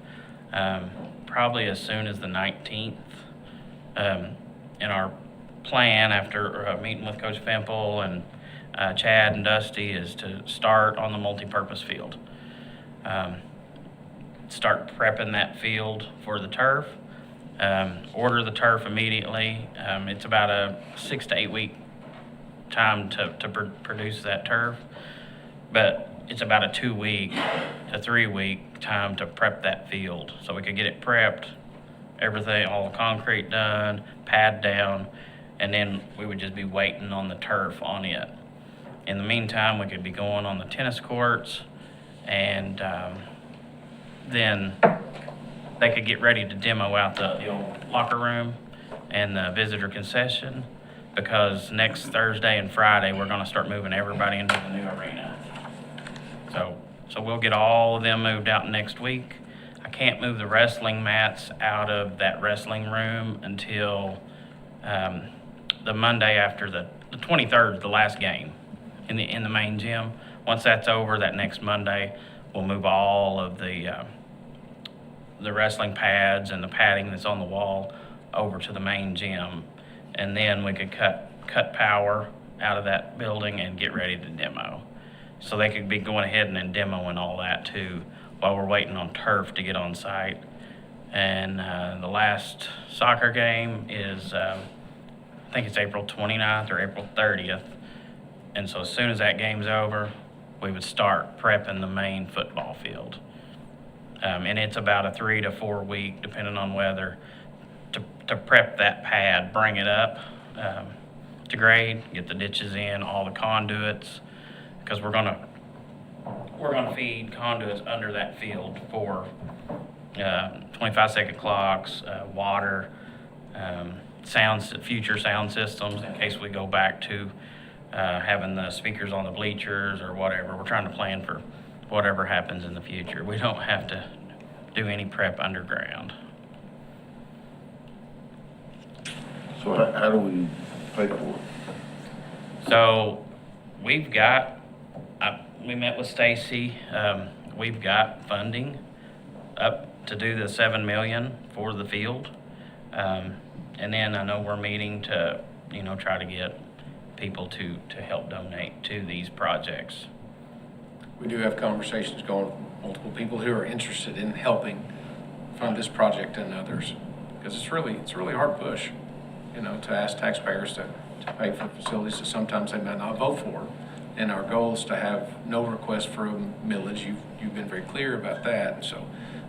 probably as soon as the 19th. And our plan after meeting with Coach Fempel and Chad and Dusty is to start on the multi-purpose field. Start prepping that field for the turf. Order the turf immediately. It's about a 6 to 8 week time to produce that turf. but it's about a 2-week to 3-week time to prep that field. So we could get it prepped, everything, all the concrete done, pad down, and then we would just be waiting on the turf on it. In the meantime, we could be going on the tennis courts, and then they could get ready to demo out the old locker room and the visitor concession, because next Thursday and Friday, we're gonna start moving everybody into the new arena. So we'll get all of them moved out next week. I can't move the wrestling mats out of that wrestling room until the Monday after the 23rd, the last game in the main gym. Once that's over, that next Monday, we'll move all of the wrestling pads and the padding that's on the wall over to the main gym. And then we could cut power out of that building and get ready to demo. So they could be going ahead and then demoing all that too, while we're waiting on turf to get on site. And the last soccer game is, I think it's April 29th or April 30th. And so as soon as that game's over, we would start prepping the main football field. And it's about a 3 to 4 week, depending on weather, to prep that pad, bring it up to grade, get the ditches in, all the conduits, because we're gonna feed conduits under that field for 25-second clocks, water, future sound systems in case we go back to having the speakers on the bleachers or whatever. We're trying to plan for whatever happens in the future. We don't have to do any prep underground. So how do we pay for it? So we've got, we met with Stacy, we've got funding up to do the $7 million for the field. And then I know we're meeting to, try to get people to help donate to these projects. We do have conversations going with multiple people who are interested in helping fund this project and others, because it's really a hard push, to ask taxpayers to pay for facilities that sometimes they might not vote for. And our goal is to have no request for millage. You've been very clear about that. And so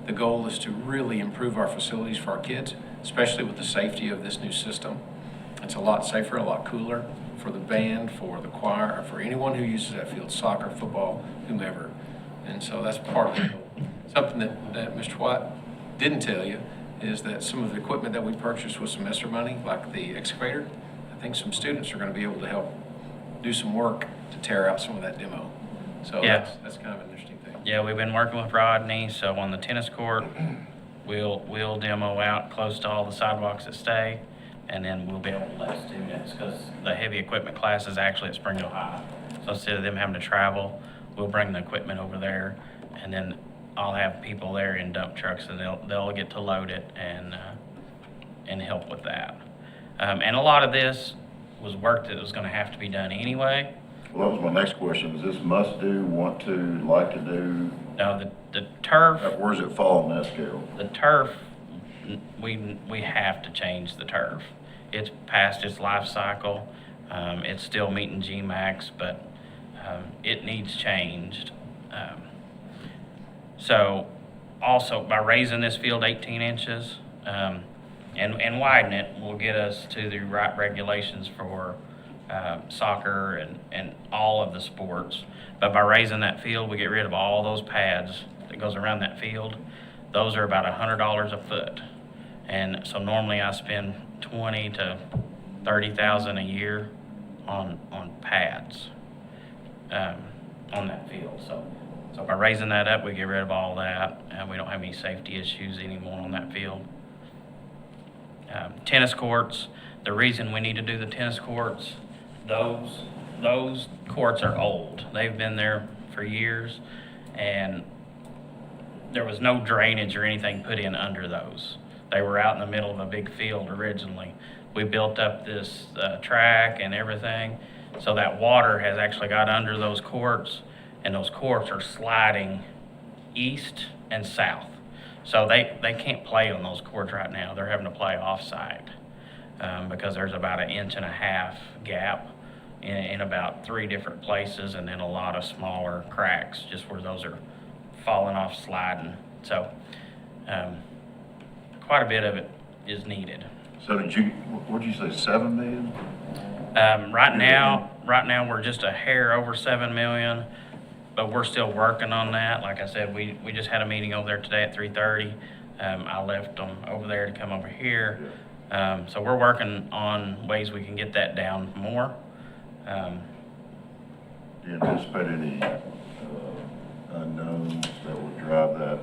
the goal is to really improve our facilities for our kids, especially with the safety of this new system. It's a lot safer, a lot cooler for the band, for the choir, for anyone who uses that field, soccer, football, whomever. And so that's part of the goal. Something that Mr. White didn't tell you is that some of the equipment that we purchased with some ESSER money, like the excavator, I think some students are going to be able to help do some work to tear out some of that demo. So Yeah. that's kind of an interesting thing. Yeah, we've been working with Rodney, so on the tennis court, we'll demo out close to all the sidewalks that stay, and then we'll be able to let students, because the heavy equipment class is actually at Springdale High. So instead of them having to travel, we'll bring the equipment over there, and then I'll have people there in dump trucks, and they'll get to load it and help with that. And a lot of this was work that was gonna have to be done anyway. Well, that was my next question. Is this must do, want to, like to do? No, the turf. Where does it fall on that scale? The turf, we have to change the turf. It's past its life cycle. It's still meeting GMAX, but it needs changed. So also by raising this field 18 inches and widen it will get us to the right regulations for soccer and all of the sports. But by raising that field, we get rid of all those pads that goes around that field. Those are about $100 a foot. And so normally I spend $20,000 to $30,000 a year on pads on that field. So by raising that up, we get rid of all that, and we don't have any safety issues anymore on that field. Tennis courts, the reason we need to do the tennis courts, those courts are old. They've been there for years, and there was no drainage or anything put in under those. They were out in the middle of a big field originally. We built up this track and everything, so that water has actually got under those courts, and those courts are sliding east and south. So they can't play on those courts right now. They're having to play off-site because there's about 1.5 inch gap in about 3 different places, and then a lot of smaller cracks, just where those are falling off, sliding. So quite a bit of it is needed. So what'd you say, 7 million? Right now, we're just a hair over 7 million, but we're still working on that. Like I said, we just had a meeting over there today at 3:30. I left them over there to come over here. So we're working on ways we can get that down more. Do you anticipate any unknowns that would drive that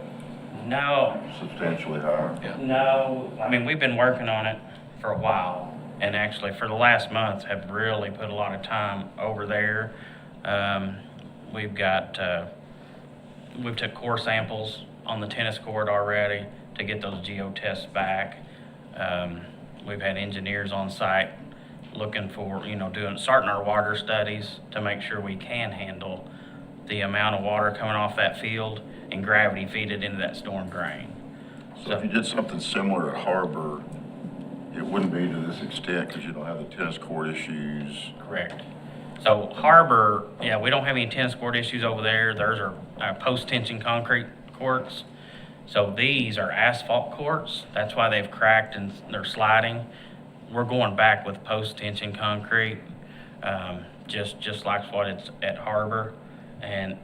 No, substantially higher? no. I mean, we've been working on it for a while, and actually for the last month have really put a lot of time over there. We've took core samples on the tennis court already to get those geo-tests back. We've had engineers on site looking for, starting our water studies to make sure we can handle the amount of water coming off that field and gravity feed it into that storm drain. So if you did something similar at HAR-BER, it wouldn't be to this extent because you don't have the tennis court issues. Correct. So HAR-BER, yeah, we don't have any tennis court issues over there. Those are post-tension concrete courts. So these are asphalt courts. That's why they've cracked and they're sliding. We're going back with post-tension concrete, just like what it's at HAR-BER. And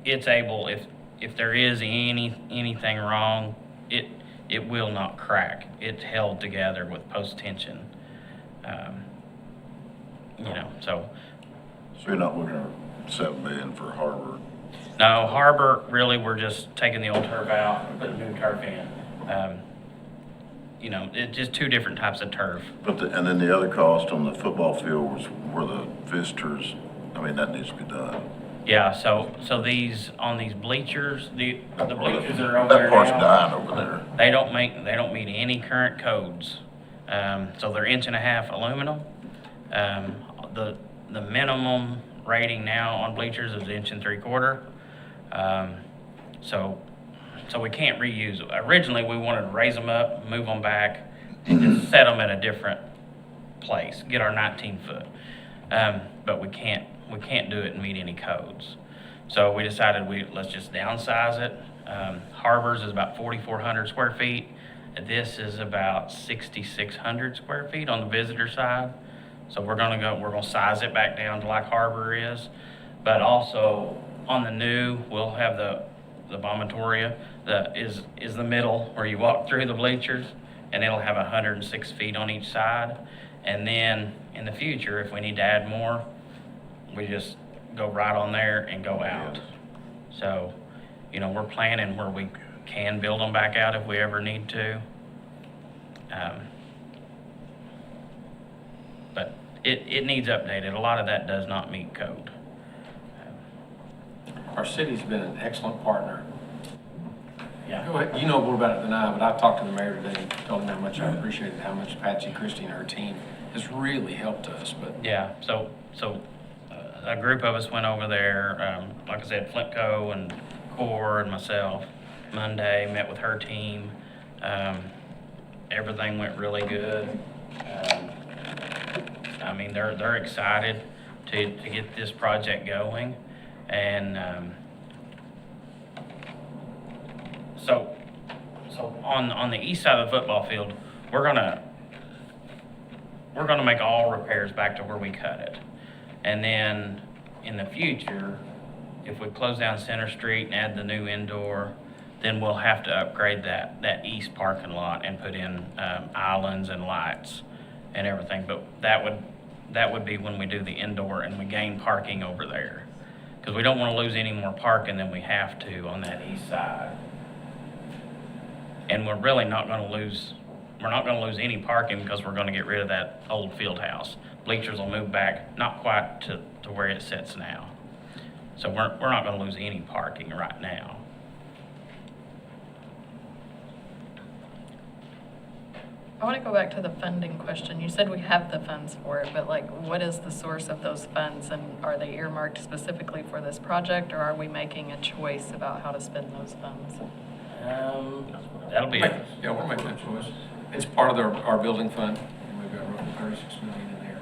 it's able, if there is anything wrong, it will not crack. It's held together with post-tension. So you're not looking at 7 million for HAR-BER? No, HAR-BER, really, we're just taking the old turf out and putting new turf in. It's just 2 different types of turf. And then the other cost on the football field was where the visitors, that needs to be done. Yeah, so these, on these bleachers, the bleachers that are over there That part's now, dying over there. they don't meet any current codes. So they're 1.5 inch aluminum. The minimum rating now on bleachers is 1.75 inch. So we can't reuse them. Originally, we wanted to raise them up, move them back, and just set them at a different place, get our 19 foot. But we can't do it and meet any codes. So we decided let's just downsize it. HAR-BER's is about 4,400 square feet. This is about 6,600 square feet on the visitor side. So we're gonna size it back down to like HAR-BER is. But also on the new, we'll have the vomitoria that is the middle where you walk through the bleachers, and it'll have 106 feet on each side. And then in the future, if we need to add more, we just go right on there and go out. So, we're planning where we can build them back out if we ever need to. But it needs updated. A lot of that does not meet code. Our city's been an excellent partner. Yeah. Go ahead. You know more about it than I, but I talked to the mayor today and told him how much I appreciated how much Patsy, Christie, and her team has really helped us. But Yeah, so a group of us went over there, like I said, Flintco and Core and myself, Monday, met with her team. Everything went really good. They're excited to get this project going. And so on the east side of the football field, we're gonna make all repairs back to where we cut it. And then in the future, if we close down Center Street and add the new indoor, then we'll have to upgrade that east parking lot and put in islands and lights and everything. But that would be when we do the indoor and we gain parking over there. Because we don't want to lose any more parking than we have to on that east side. And we're really not going to lose any parking because we're going to get rid of that old field house. Bleachers will move back, not quite to where it sits now. So we're not going to lose any parking right now. I want to go back to the funding question. You said we have the funds for it, but what is the source of those funds, and are they earmarked specifically for this project, or are we making a choice about how to spend those funds? That'll be it. Yeah, we're making that choice. It's part of our building fund, and we've got roughly 36 million in there.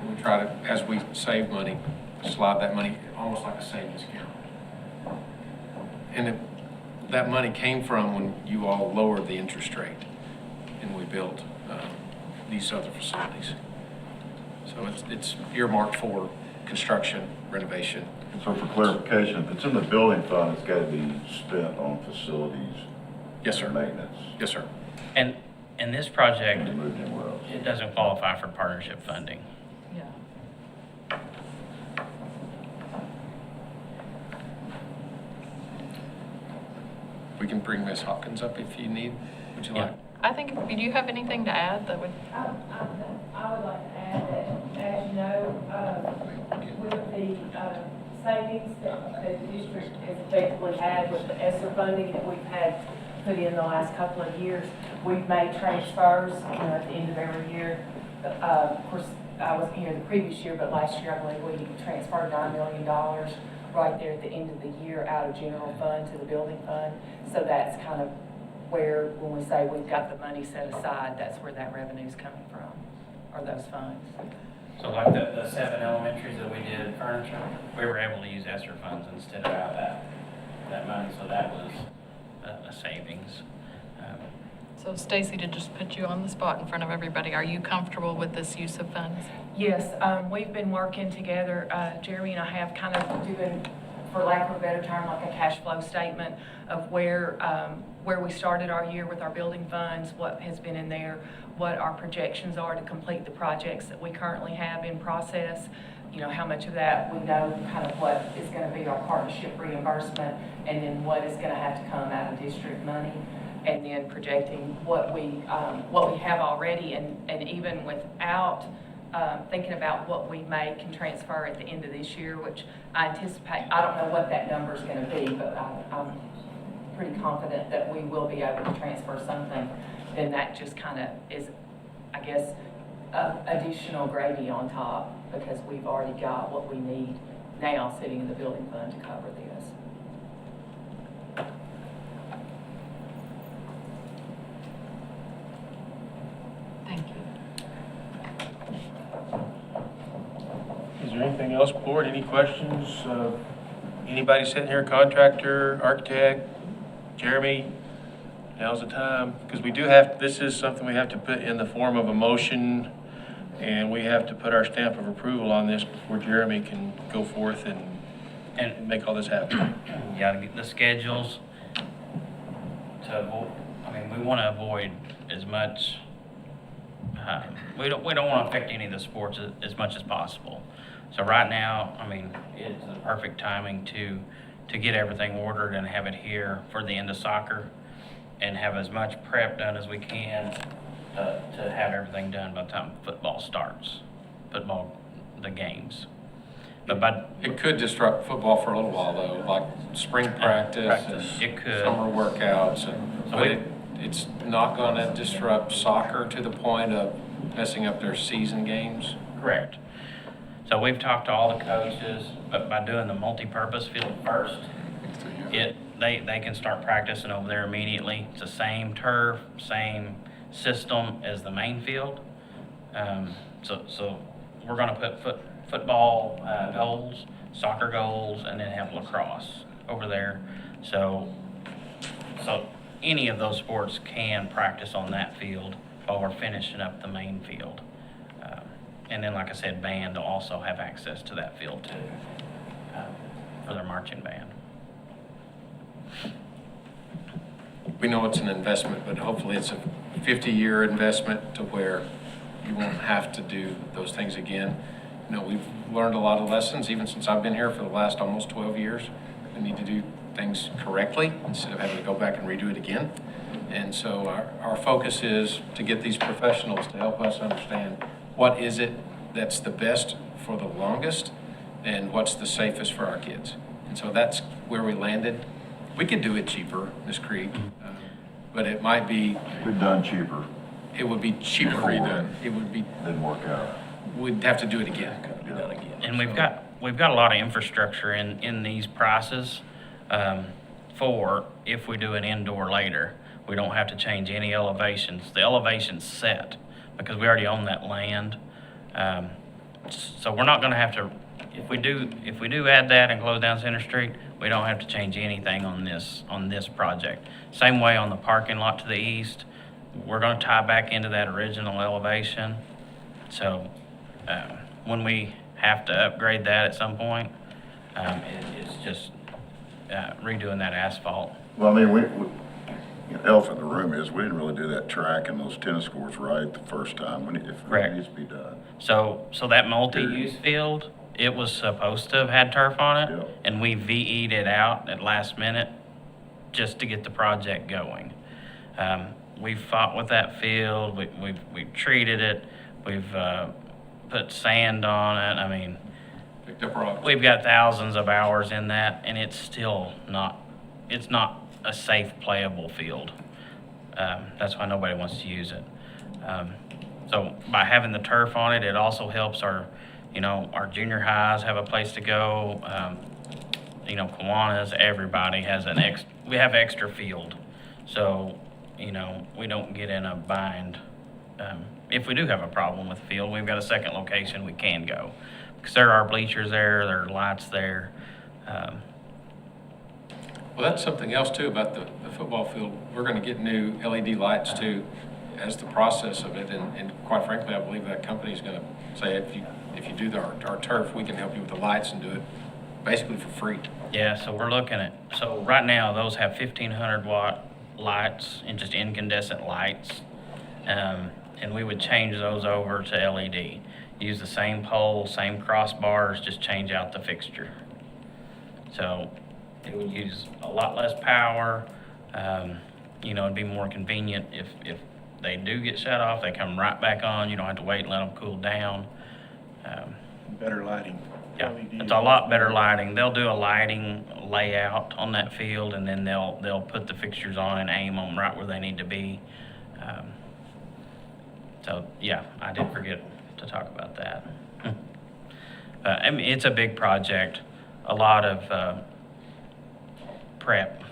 we try to, as we save money, slide that money almost like a savings account. And that money came from when you all lowered the interest rate and we built these other facilities. So it's earmarked for construction, renovation. And so for clarification, if it's in the building fund, it's got to be spent on facilities. Yes, sir. Maintenance. Yes, sir. And this project, Moved anywhere else. it doesn't qualify for partnership funding. Yeah. We can bring Ms. Hawkins up if you need. Would you Yeah. like? I think, do you have anything to add that would? I would like to add that, as you know, with the savings that the district has effectively had with the ESSER funding that we've had put in the last couple of years, we've made transfers, at the end of every year. Of course, I wasn't here the previous year, but last year I believe we transferred $9 million right there at the end of the year out of general fund to the building fund. So that's kind of where, when we say we've got the money set aside, that's where that revenue's coming from, or those funds. So like the 7 elementaries that we did furniture, we were able to use ESSER funds instead of out that money, so that was a savings. So Stacy, to just put you on the spot in front of everybody, are you comfortable with this use of funds? Yes, we've been working together, Jeremy and I have kind of doing, for lack of a better term, like a cash flow statement of where we started our year with our building funds, what has been in there, what our projections are to complete the projects that we currently have in process, how much of that we know, kind of what is going to be our partnership reimbursement, and then what is going to have to come out of district money, and then projecting what we have already, and even without thinking about what we may can transfer at the end of this year, which I anticipate, I don't know what that number is going to be, but I'm pretty confident that we will be able to transfer something. Then that just kind of is, I guess, additional gravy on top, because we've already got what we need now sitting in the building fund to cover this. Thank you. Is there anything else, board? Any questions? Anybody sitting here, contractor, architect? Jeremy, now's the time, because we do have, this is something we have to put in the form of a motion, and we have to put our stamp of approval on this before Jeremy can go forth and make all this happen. Yeah, the schedules we want to avoid as much, we don't want to affect any of the sports as much as possible. So right now, it's the perfect timing to get everything ordered and have it here for the end of soccer, and have as much prep done as we can to have everything done by the time football starts, the games. But It could disrupt football for a little while though, like spring practice. It could. Summer workouts, but it's not gonna disrupt soccer to the point of messing up their season games. Correct. So we've talked to all the coaches, but by doing the multi-purpose field first, they can start practicing over there immediately. It's the same turf, same system as the main field. So we're gonna put football goals, soccer goals, and then have lacrosse over there. So any of those sports can practice on that field while we're finishing up the main field. And then, like I said, band will also have access to that field too, for their marching band. We know it's an investment, but hopefully it's a 50-year investment to where you won't have to do those things again. We've learned a lot of lessons, even since I've been here for the last almost 12 years. We need to do things correctly instead of having to go back and redo it again. And so our focus is to get these professionals to help us understand what is it that's the best for the longest and what's the safest for our kids. And so that's where we landed. We could do it cheaper, Ms. Creek, but it might be... We've done cheaper. It would be cheaper. Redone. It would be... Didn't work out. We'd have to do it again. Be done again. And we've got a lot of infrastructure in these prices for if we do an indoor later. We don't have to change any elevations. The elevation's set because we already own that land. So we're not gonna have to, if we do add that and close down Center Street, we don't have to change anything on this project. Same way on the parking lot to the east, we're gonna tie back into that original elevation. So, when we have to upgrade that at some point, it's just redoing that asphalt. Well, I mean, the elephant in the room is, we didn't really do that track and those tennis courts right the first time, if it needs to be done. So that multi-use field, it was supposed to have had turf on it, and we VE'd it out at last minute just to get the project going. We fought with that field, we've treated it, we've put sand on it, I mean, Picked up rocks. we've got thousands of hours in that, and it's still not a safe playable field. That's why nobody wants to use it. So by having the turf on it, it also helps our junior highs have a place to go. Kiwanis, everybody has we have extra field. So, we don't get in a bind. If we do have a problem with the field, we've got a second location we can go. Because there are bleachers there are lights there. Well, that's something else too about the football field. We're going to get new LED lights too as the process of it. And quite frankly, I believe that company's going to say, if you do our turf, we can help you with the lights and do it basically for free. Yeah, so we're looking at, so right now those have 1,500 watt lights and just incandescent lights. And we would change those over to LED. Use the same pole, same crossbars, just change out the fixture. So it would use a lot less power. It'd be more convenient if they do get shut off, they come right back on. You don't have to wait and let them cool down. Better lighting. Yeah, it's a lot better lighting. They'll do a lighting layout on that field, and then they'll put the fixtures on and aim them right where they need to be. So yeah, I did forget to talk about that. It's a big project. A lot of prep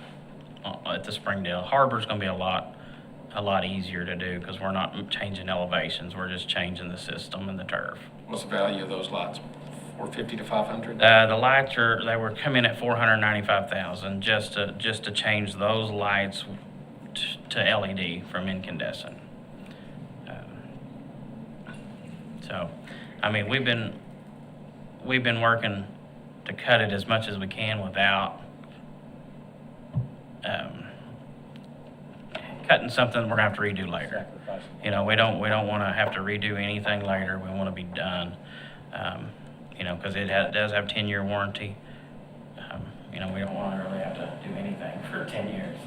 at the Springdale. HAR-BER's going to be a lot easier to do because we're not changing elevations. We're just changing the system and the turf. What's the value of those lights? $450 to $500? The lights they were coming at $495,000 just to change those lights to LED from incandescent. So, I mean, we've been working to cut it as much as we can without cutting something we're gonna have to redo later. We don't want to have to redo anything later. We want to be done. Because it does have 10-year warranty. We don't want to really have to do anything for 10 years.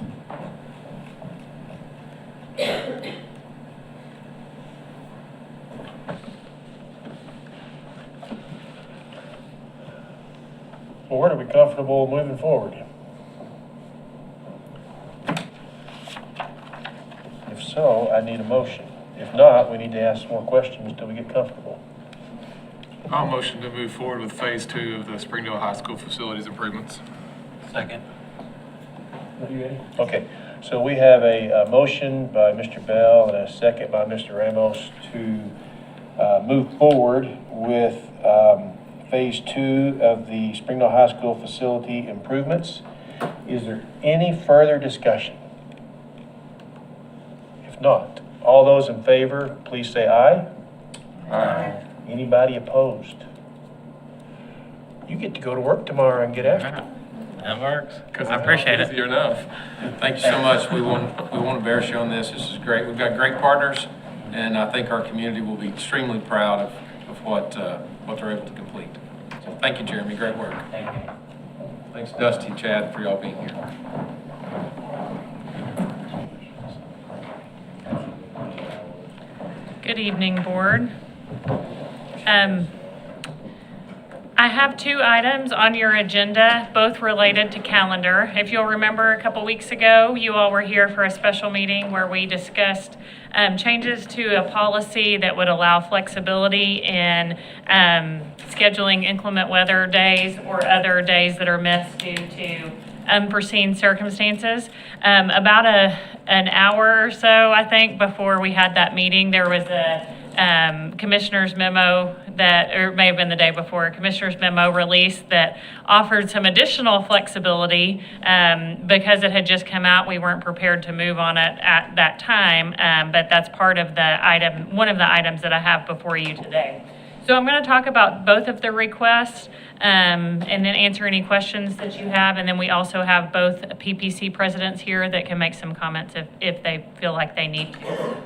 Board, are we comfortable moving forward? If so, I need a motion. If not, we need to ask more questions till we get comfortable. I'll motion to move forward with phase 2 of the Springdale High School facilities improvements. Second. Are you ready? Okay, so we have a motion by Mr. Bell and a second by Mr. Ramos to move forward with phase 2 of the Springdale High School facility improvements. Is there any further discussion? If not, all those in favor, please say aye. Aye. Anybody opposed? You get to go to work tomorrow and get after it. That works. I appreciate it. Easier enough. Thank you so much. We want to bear you on this. This is great. We've got great partners, and I think our community will be extremely proud of what they're able to complete. So thank you, Jeremy. Great work. Thank you. Thanks, Dusty and Chad, for y'all being here. Good evening, Board. I have 2 items on your agenda, both related to calendar. If you'll remember, a couple weeks ago, you all were here for a special meeting where we discussed changes to a policy that would allow flexibility in scheduling inclement weather days or other days that are missed due to unforeseen circumstances. About an hour or so, I think, before we had that meeting, there was a commissioner's memo that, or it may have been the day before, a commissioner's memo released that offered some additional flexibility. Because it had just come out, we weren't prepared to move on it at that time, but that's part of the item, one of the items that I have before you today. So I'm going to talk about both of the requests and then answer any questions that you have. And then we also have both PPC presidents here that can make some comments if they feel like they need to.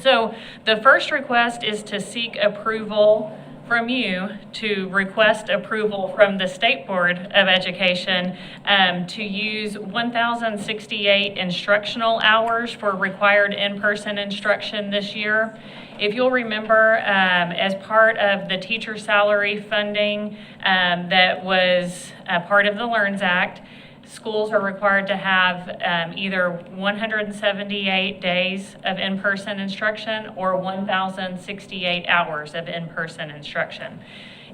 So the first request is to seek approval from you to request approval from the State Board of Education to use 1,068 instructional hours for required in-person instruction this year. If you'll remember, as part of the teacher salary funding that was part of the LEARNS Act, schools are required to have either 178 days of in-person instruction or 1,068 hours of in-person instruction.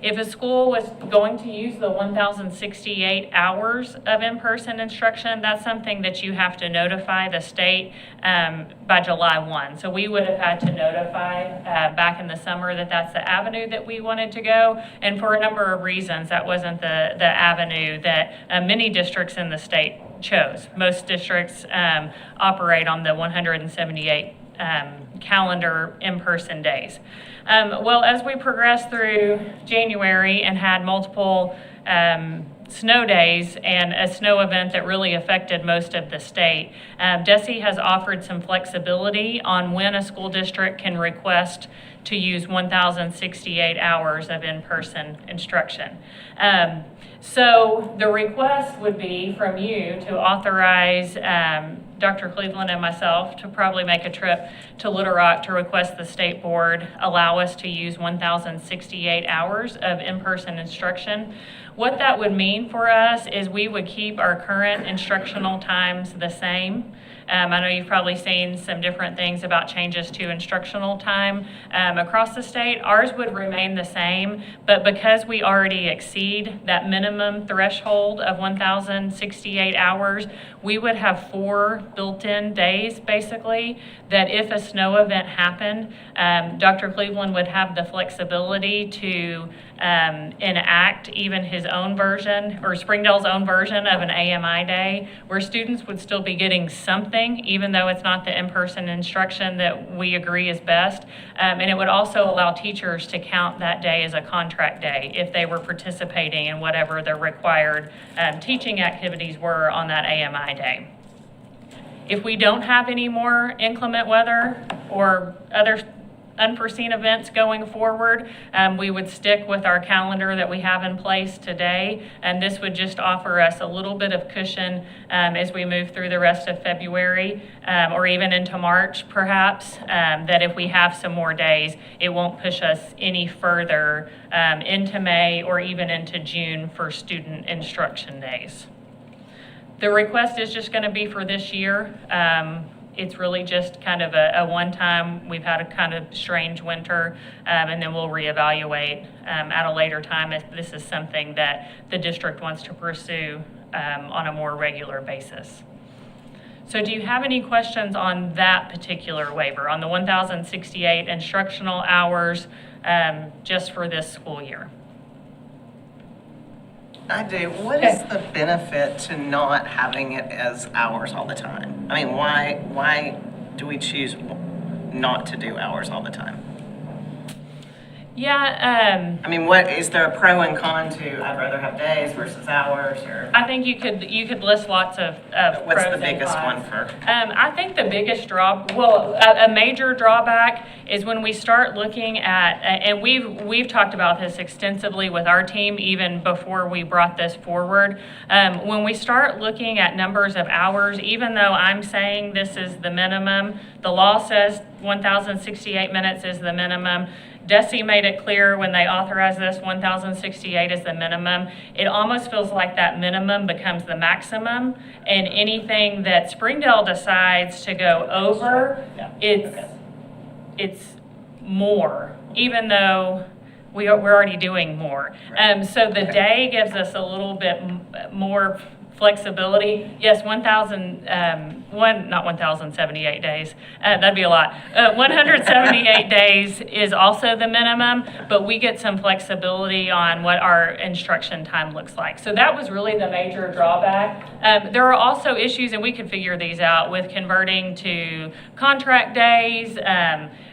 If a school was going to use the 1,068 hours of in-person instruction, that's something that you have to notify the state by July 1. So we would have had to notify back in the summer that that's the avenue that we wanted to go. And for a number of reasons, that wasn't the avenue that many districts in the state chose. Most districts operate on the 178 calendar in-person days. Well, as we progressed through January and had multiple snow days and a snow event that really affected most of the state, DESE has offered some flexibility on when a school district can request to use 1,068 hours of in-person instruction. So the request would be from you to authorize Dr. Cleveland and myself to probably make a trip to Little Rock to request the state board allow us to use 1,068 hours of in-person instruction. What that would mean for us is we would keep our current instructional times the same. I know you've probably seen some different things about changes to instructional time across the state. Ours would remain the same, but because we already exceed that minimum threshold of 1,068 hours, we would have 4 built-in days, basically, that if a snow event happened, Dr. Cleveland would have the flexibility to enact even his own version, or Springdale's own version of an AMI day, where students would still be getting something, even though it's not the in-person instruction that we agree is best. And it would also allow teachers to count that day as a contract day if they were participating in whatever their required teaching activities were on that AMI day. If we don't have any more inclement weather or other unforeseen events going forward, we would stick with our calendar that we have in place today, and this would just offer us a little bit of cushion as we move through the rest of February or even into March perhaps, that if we have some more days, it won't push us any further into May or even into June for student instruction days. The request is just going to be for this year. It's really just kind of a one-time. We've had a kind of strange winter, and then we'll reevaluate at a later time if this is something that the district wants to pursue on a more regular basis. So do you have any questions on that particular waiver, on the 1,068 instructional hours just for this school year? I do. What is the benefit to not having it as hours all the time? I mean, why do we choose not to do hours all the time? Yeah. I mean, what is there a pro and con to? I'd rather have days versus hours, or I think you could list lots of what's pros the biggest and one cons. for? I think the biggest a major drawback is when we start looking at, and we've talked about this extensively with our team even before we brought this forward. When we start looking at numbers of hours, even though I'm saying this is the minimum, the law says 1,068 minutes is the minimum. DESE made it clear when they authorized this, 1,068 is the minimum. It almost feels like that minimum becomes the maximum, and anything that Springdale decides to go over, it's more, even though we're already doing more. So the day gives us a little bit more flexibility. Yes, 1,078 days, that'd be a lot. 178 days is also the minimum, but we get some flexibility on what our instruction time looks like. So that was really the major drawback. There are also issues, and we could figure these out, with converting to contract days.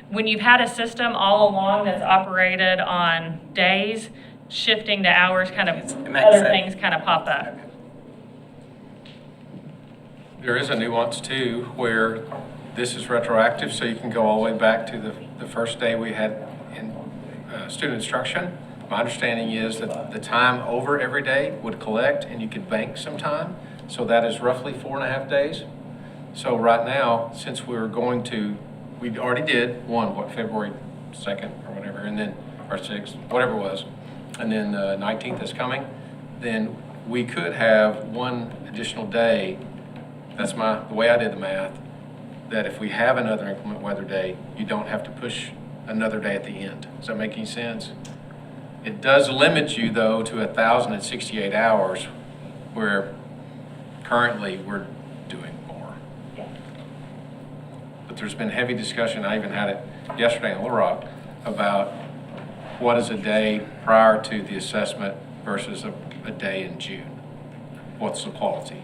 When you've had a system all along that's operated on days, shifting to hours kind of, other things kind of pop up. There is a nuance too, where this is retroactive, so you can go all the way back to the first day we had in student instruction. My understanding is that the time over every day would collect and you could bank some time. So that is roughly 4.5 days. So right now, since we already did one, February 2nd or whatever, and then, or 6th, whatever it was, and then the 19th is coming, then we could have one additional day. That's the way I did the math, that if we have another inclement weather day, you don't have to push another day at the end. Does that make any sense? It does limit you though to 1,068 hours, where currently we're doing more. But there's been heavy discussion, I even had it yesterday in Little Rock, about what is a day prior to the assessment versus a day in June. What's the quality?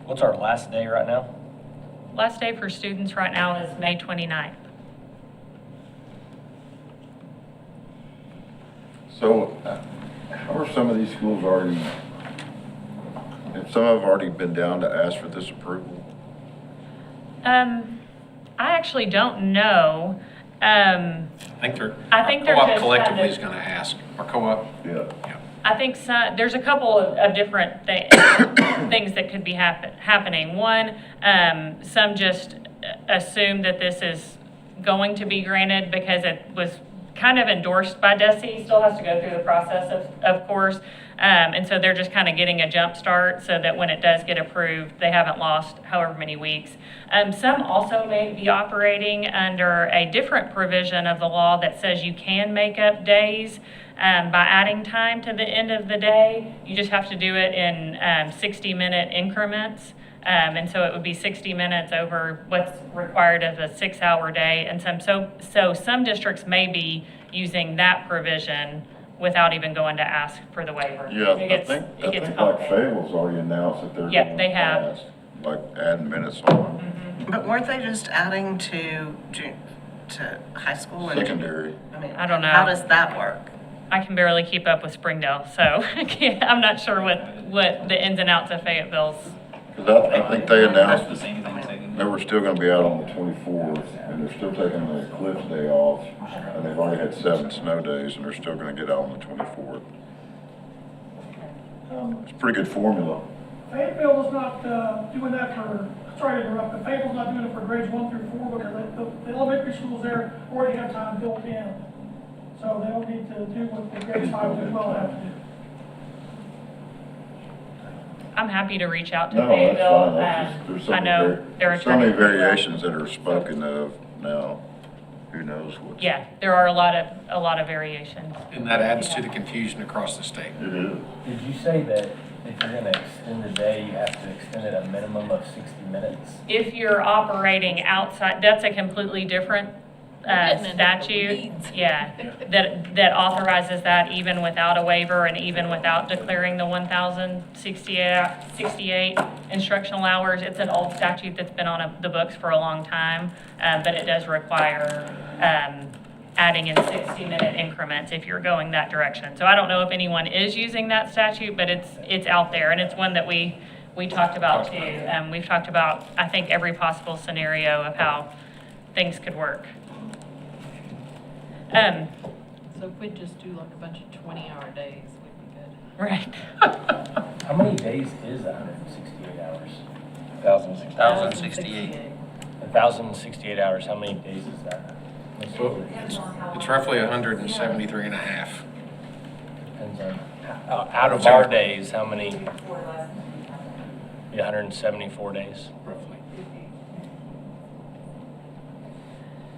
What's our last day right now? Last day for students right now is May 29th. So, how are some of these schools already, have some have already been down to ask for this approval? I actually don't know. I think they're co-op just collectively kind is of, going to ask. Our co-op. Yeah. I think there's a couple of different things that could be happening. One, some just assume that this is going to be granted because it was kind of endorsed by DESE, still has to go through the process, of course. And so they're just kind of getting a jump start so that when it does get approved, they haven't lost however many weeks. Some also may be operating under a different provision of the law that says you can make up days by adding time to the end of the day. You just have to do it in 60-minute increments. And so it would be 60 minutes over what's required of a 6-hour day. And so some districts may be using that provision without even going to ask for the waiver. Yeah, I think like Fable's already announced that they're Yeah, they have. like adding minutes on But weren't they just adding to high school? secondary. I don't know. How does that work? I can barely keep up with Springdale, so I'm not sure what the ins and outs of Fayetteville's. Because I think they announced that they were still going to be out on the 24th, and they're still taking the eclipse day off, and they've already had 7 snow days, and they're still going to get out on the 24th. It's a pretty good formula. Fayetteville is not doing that for, sorry to interrupt, but Fayetteville's not doing it for grades 1 through 4 because the elementary schools there already have time built in. So they don't need to do what the grades 5 through 12 have to do. I'm happy to reach out to No, that's Fayetteville. fine. There's I know there are so many variations that are spoken of now. Who knows what? Yeah, there are a lot of variations. And that adds to the confusion across the state. It is. Did you say that if you're going to extend the day, you have to extend it a minimum of 60 minutes? If you're operating outside, that's a completely different statute. Yeah, that authorizes that even without a waiver and even without declaring the 1,068 instructional hours. It's an old statute that's been on the books for a long time, but it does require adding in 60-minute increments if you're going that direction. So I don't know if anyone is using that statute, but it's out there, and it's one that we talked about too. We've talked about, I think, every possible scenario of how things could work. So if we just do like a bunch of 20-hour days, we'd be good. Right. How many days is 168 hours? 1,068. 1,068 hours, how many days is that? So it's roughly 173 and a half. Depends on, out of our days, how many? 174 days. Roughly.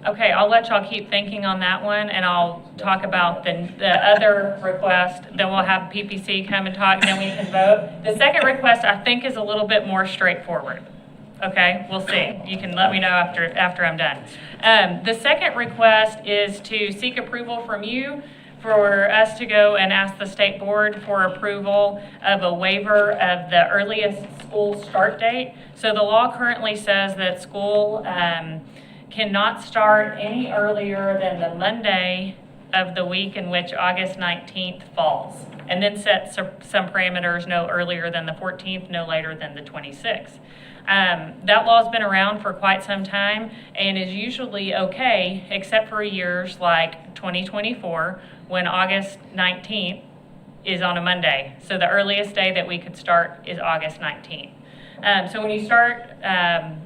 Okay, I'll let y'all keep thinking on that one, and I'll talk about the other request. Then we'll have PPC come and talk, and then we can vote. The second request, I think, is a little bit more straightforward. Okay, we'll see. You can let me know after I'm done. The second request is to seek approval from you for us to go and ask the state board for approval of a waiver of the earliest school start date. So the law currently says that school cannot start any earlier than the Monday of the week in which August 19th falls, and then set some parameters: no earlier than the 14th, no later than the 26th. That law's been around for quite some time and is usually okay, except for years like 2024, when August 19th is on a Monday. So the earliest day that we could start is August 19th. So when you start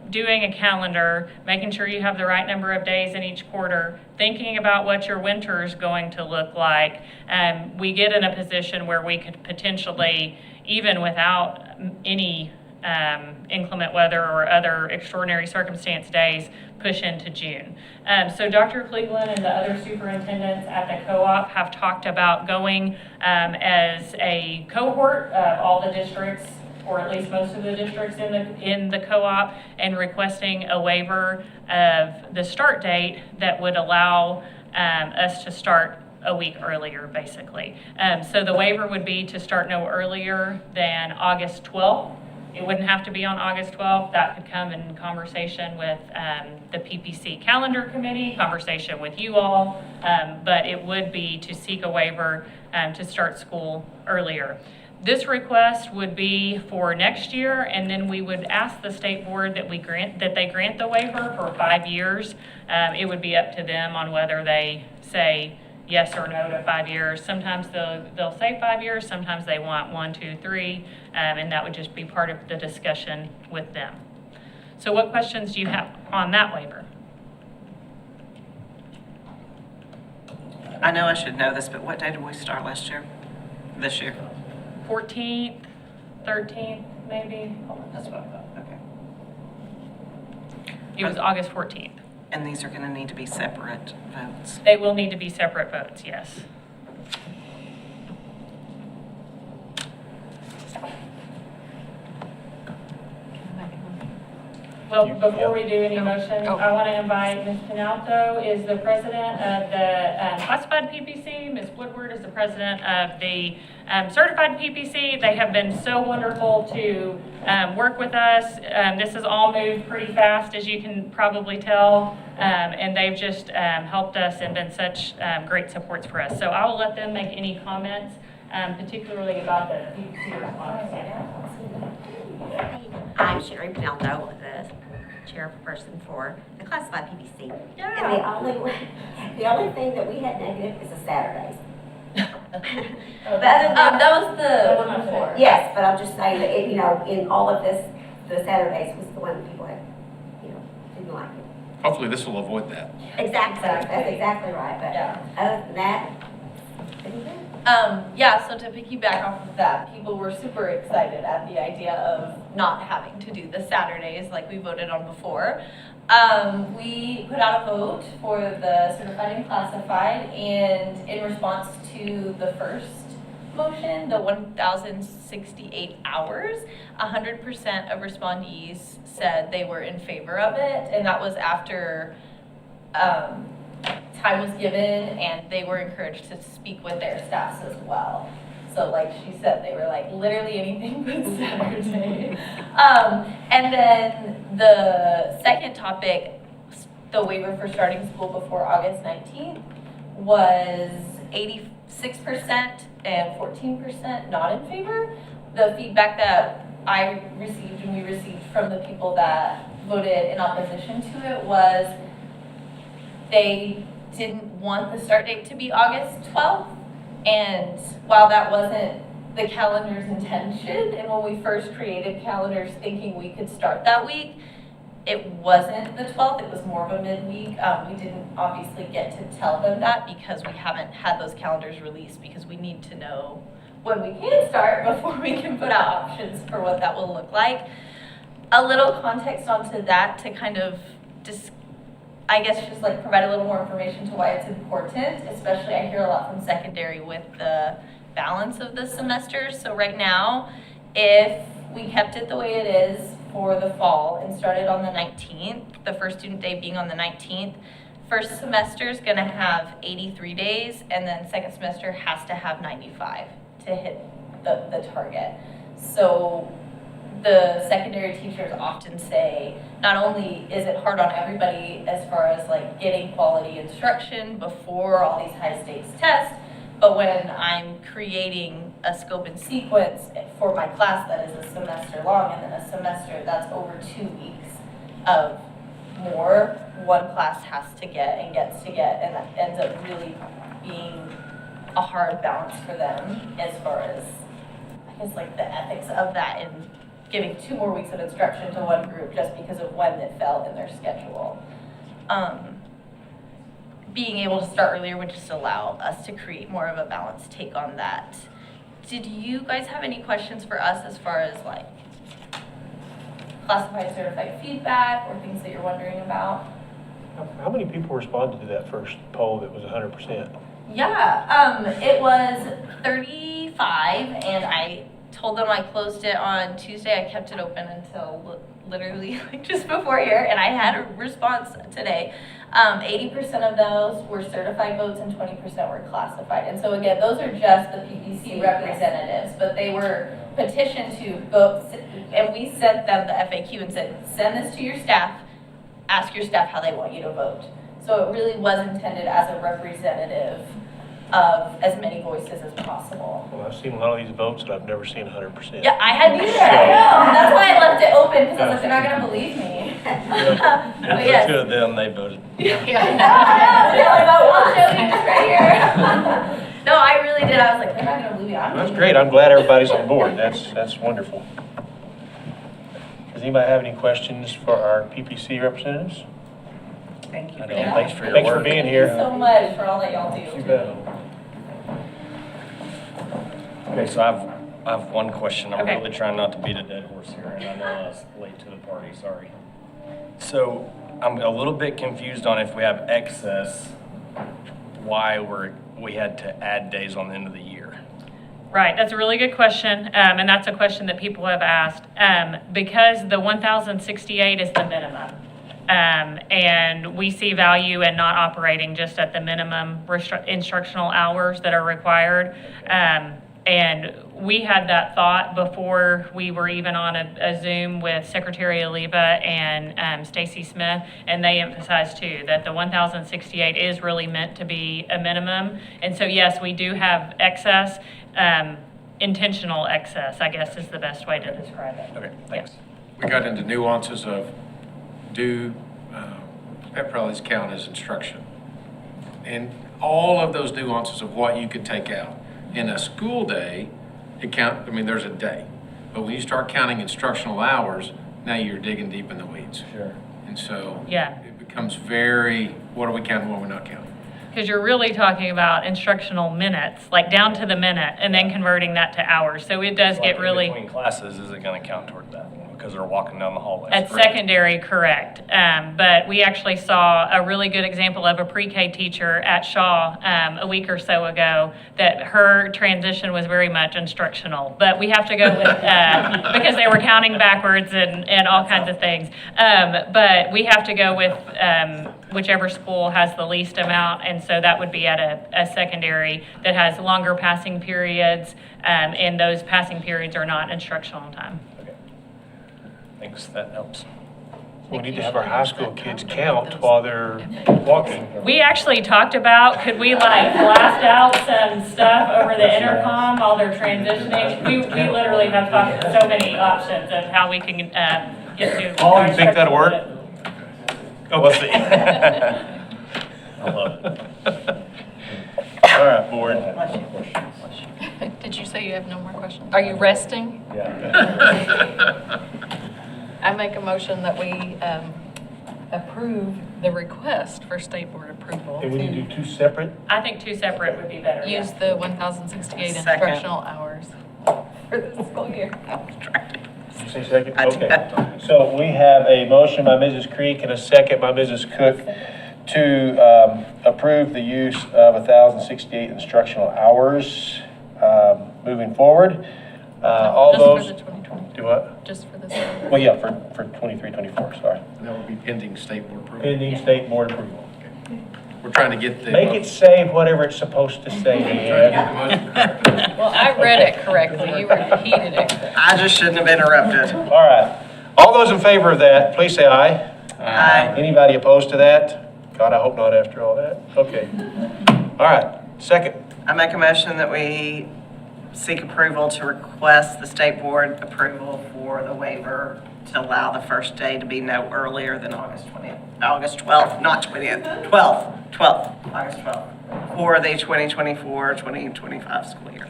doing a calendar, making sure you have the right number of days in each quarter, thinking about what your winter is going to look like, we get in a position where we could potentially, even without any inclement weather or other extraordinary circumstance days, push into June. So Dr. Cleveland and the other superintendents at the co-op have talked about going as a cohort of all the districts, or at least most of the districts in the co-op, and requesting a waiver of the start date that would allow us to start a week earlier, basically. So the waiver would be to start no earlier than August 12th. It wouldn't have to be on August 12th. That could come in conversation with the PPC calendar committee, conversation with you all, but it would be to seek a waiver to start school earlier. This request would be for next year, and then we would ask the state board that they grant the waiver for 5 years. It would be up to them on whether they say yes or no to 5 years. Sometimes they'll say 5 years, sometimes they want 1, 2, 3, and that would just be part of the discussion with them. So what questions do you have on that waiver? I know I should know this, but what day did we start last year? This year? 14th, 13th, maybe? That's what I thought, okay. It was August 14th. And these are gonna need to be separate votes. They will need to be separate votes, yes. Well, before we do any motion, I want to invite Ms. Penalto is the president of the classified PPC. Ms. Woodward is the president of the certified PPC. They have been so wonderful to work with us. This has all moved pretty fast, as you can probably tell, and they've just helped us and been such great supports for us. So I will let them make any comments, particularly about the PPC response. I'm Sherry Penalto, the chairperson for the classified PPC. Yeah. And the only thing that we had negative is the Saturdays. But other than, that was the one before. yes, but I'm just saying that, in all of this, the Saturdays was the one that people had, didn't like it. Hopefully this will avoid that. Exactly, that's exactly right, but other than that, Yeah, so to piggyback off of that, people were super excited at the idea of not having to do the Saturdays like we voted on before. We put out a vote for the certified and classified, and in response to the first motion, the 1,068 hours, 100% of respondees said they were in favor of it, and that was after time was given and they were encouraged to speak with their staffs as well. So like she said, they were like literally anything but Saturday. And then the second topic, the waiver for starting school before August 19th, was 86% and 14% not in favor. The feedback that I received and we received from the people that voted in opposition to it was they didn't want the start date to be August 12th. And while that wasn't the calendar's intention, and when we first created calendars thinking we could start that week, it wasn't the 12th, it was more of a midweek. We didn't obviously get to tell them that because we haven't had those calendars released, because we need to know when we can start before we can put out options for what that will look like. A little context onto that to kind of I guess just like provide a little more information to why it's important, especially I hear a lot from secondary with the balance of the semester. So right now, if we kept it the way it is for the fall and started on the 19th, the first student day being on the 19th, first semester is going to have 83 days, and then second semester has to have 95 to hit the target. So the secondary teachers often say, not only is it hard on everybody as far as like getting quality instruction before all these high stakes tests, but when I'm creating a scope and sequence for my class that is a semester long, and then a semester that's over 2 weeks of more, one class has to get and gets to get, and that ends up really being a hard balance for them as far as, I guess, like the ethics of that and giving 2 more weeks of instruction to one group just because of when it fell in their schedule. Being able to start earlier would just allow us to create more of a balanced take on that. Did you guys have any questions for us as far as like classified certified feedback or things that you're wondering about? How many people responded to that first poll that was 100%? Yeah, it was 35, and I told them I closed it on Tuesday. I kept it open until literally just before here, and I had a response today. 80% of those were certified votes and 20% were classified. And so again, those are just the PPC representatives, but they were petitioned to vote, and we sent them the FAQ and said, send this to your staff, ask your staff how they want you to vote. So it really was intended as a representative of as many voices as possible. Well, I've seen a lot of these votes that I've never seen 100%. Yeah, I had neither. I know. That's why I left it open, because I was like, they're not going to believe me. But yes. 2 of them, they voted. I'll show you just right here. No, I really did. I was like, they're not going to believe me. That's great. I'm glad everybody's on board. That's wonderful. Does anybody have any questions for our PPC representatives? Thank you. Thanks for your work. Thanks for being here. Thank you so much for all that y'all do. You bet. Okay, so I have one question. I'm Okay. really trying not to beat a dead horse here, and I know I was late to the party, sorry. So I'm a little bit confused on if we have excess, why we had to add days on the end of the year. Right, that's a really good question, and that's a question that people have asked. Because the 1,068 is the minimum, and we see value in not operating just at the minimum instructional hours that are required. And we had that thought before we were even on a Zoom with Secretary Oliva and Stacy Smith, and they emphasized too that the 1,068 is really meant to be a minimum. And so yes, we do have excess, intentional excess, I guess is the best way to describe it. Okay, thanks. We got into nuances of do pep rallies count as instruction? And all of those nuances of what you could take out. In a school day, there's a day. But when you start counting instructional hours, now you're digging deep in the weeds. Sure. And so Yeah. it becomes very, what are we counting, what are we not counting? Because you're really talking about instructional minutes, like down to the minute, and then converting that to hours. So it does get really. Between classes, is it going to count toward that? Because they're walking down the hallway. At secondary, correct. But we actually saw a really good example of a pre-K teacher at Shaw a week or so ago that her transition was very much instructional. But we have to go with, because they were counting backwards and all kinds of things. But we have to go with whichever school has the least amount. And so that would be at a secondary that has longer passing periods. And those passing periods are not instructional time. Thanks, that helps. We need to have our high school kids count while they're walking. We actually talked about, could we like blast out some stuff over the intercom while they're transitioning? We literally have talked so many options of how we can get to. Oh, you think that'll work? Oh, we'll see. I love it. All right, board. Did you say you have no more questions? Are you resting? Yeah. I make a motion that we approve the request for state board approval And we need to to do 2 separate? I think 2 separate would be better. use the 1,068 Second. instructional hours for this school year. you say second? I did. Okay. So we have a motion by Mrs. Creek and a second by Mrs. Cook to approve the use of 1,068 instructional hours moving forward. All Just those. for the 2020. Do what? Just for this. Well, yeah, for 23, 24, sorry. And that would be pending state board approval. Pending state board approval. We're trying to get the. Make it say whatever it's supposed to say, Trying to get Leanne. the motion corrected. Well, I read it correctly. You repeated it. I just shouldn't have interrupted. All right. All those in favor of that, please say aye. Aye. Anybody opposed to that? God, I hope not after all that. Okay. All right. Second. I make a motion that we seek approval to request the state board approval for the waiver to allow the first day to be no earlier than August 12th, not 20th, 12th, August 12th, for the 2024-2025 school year.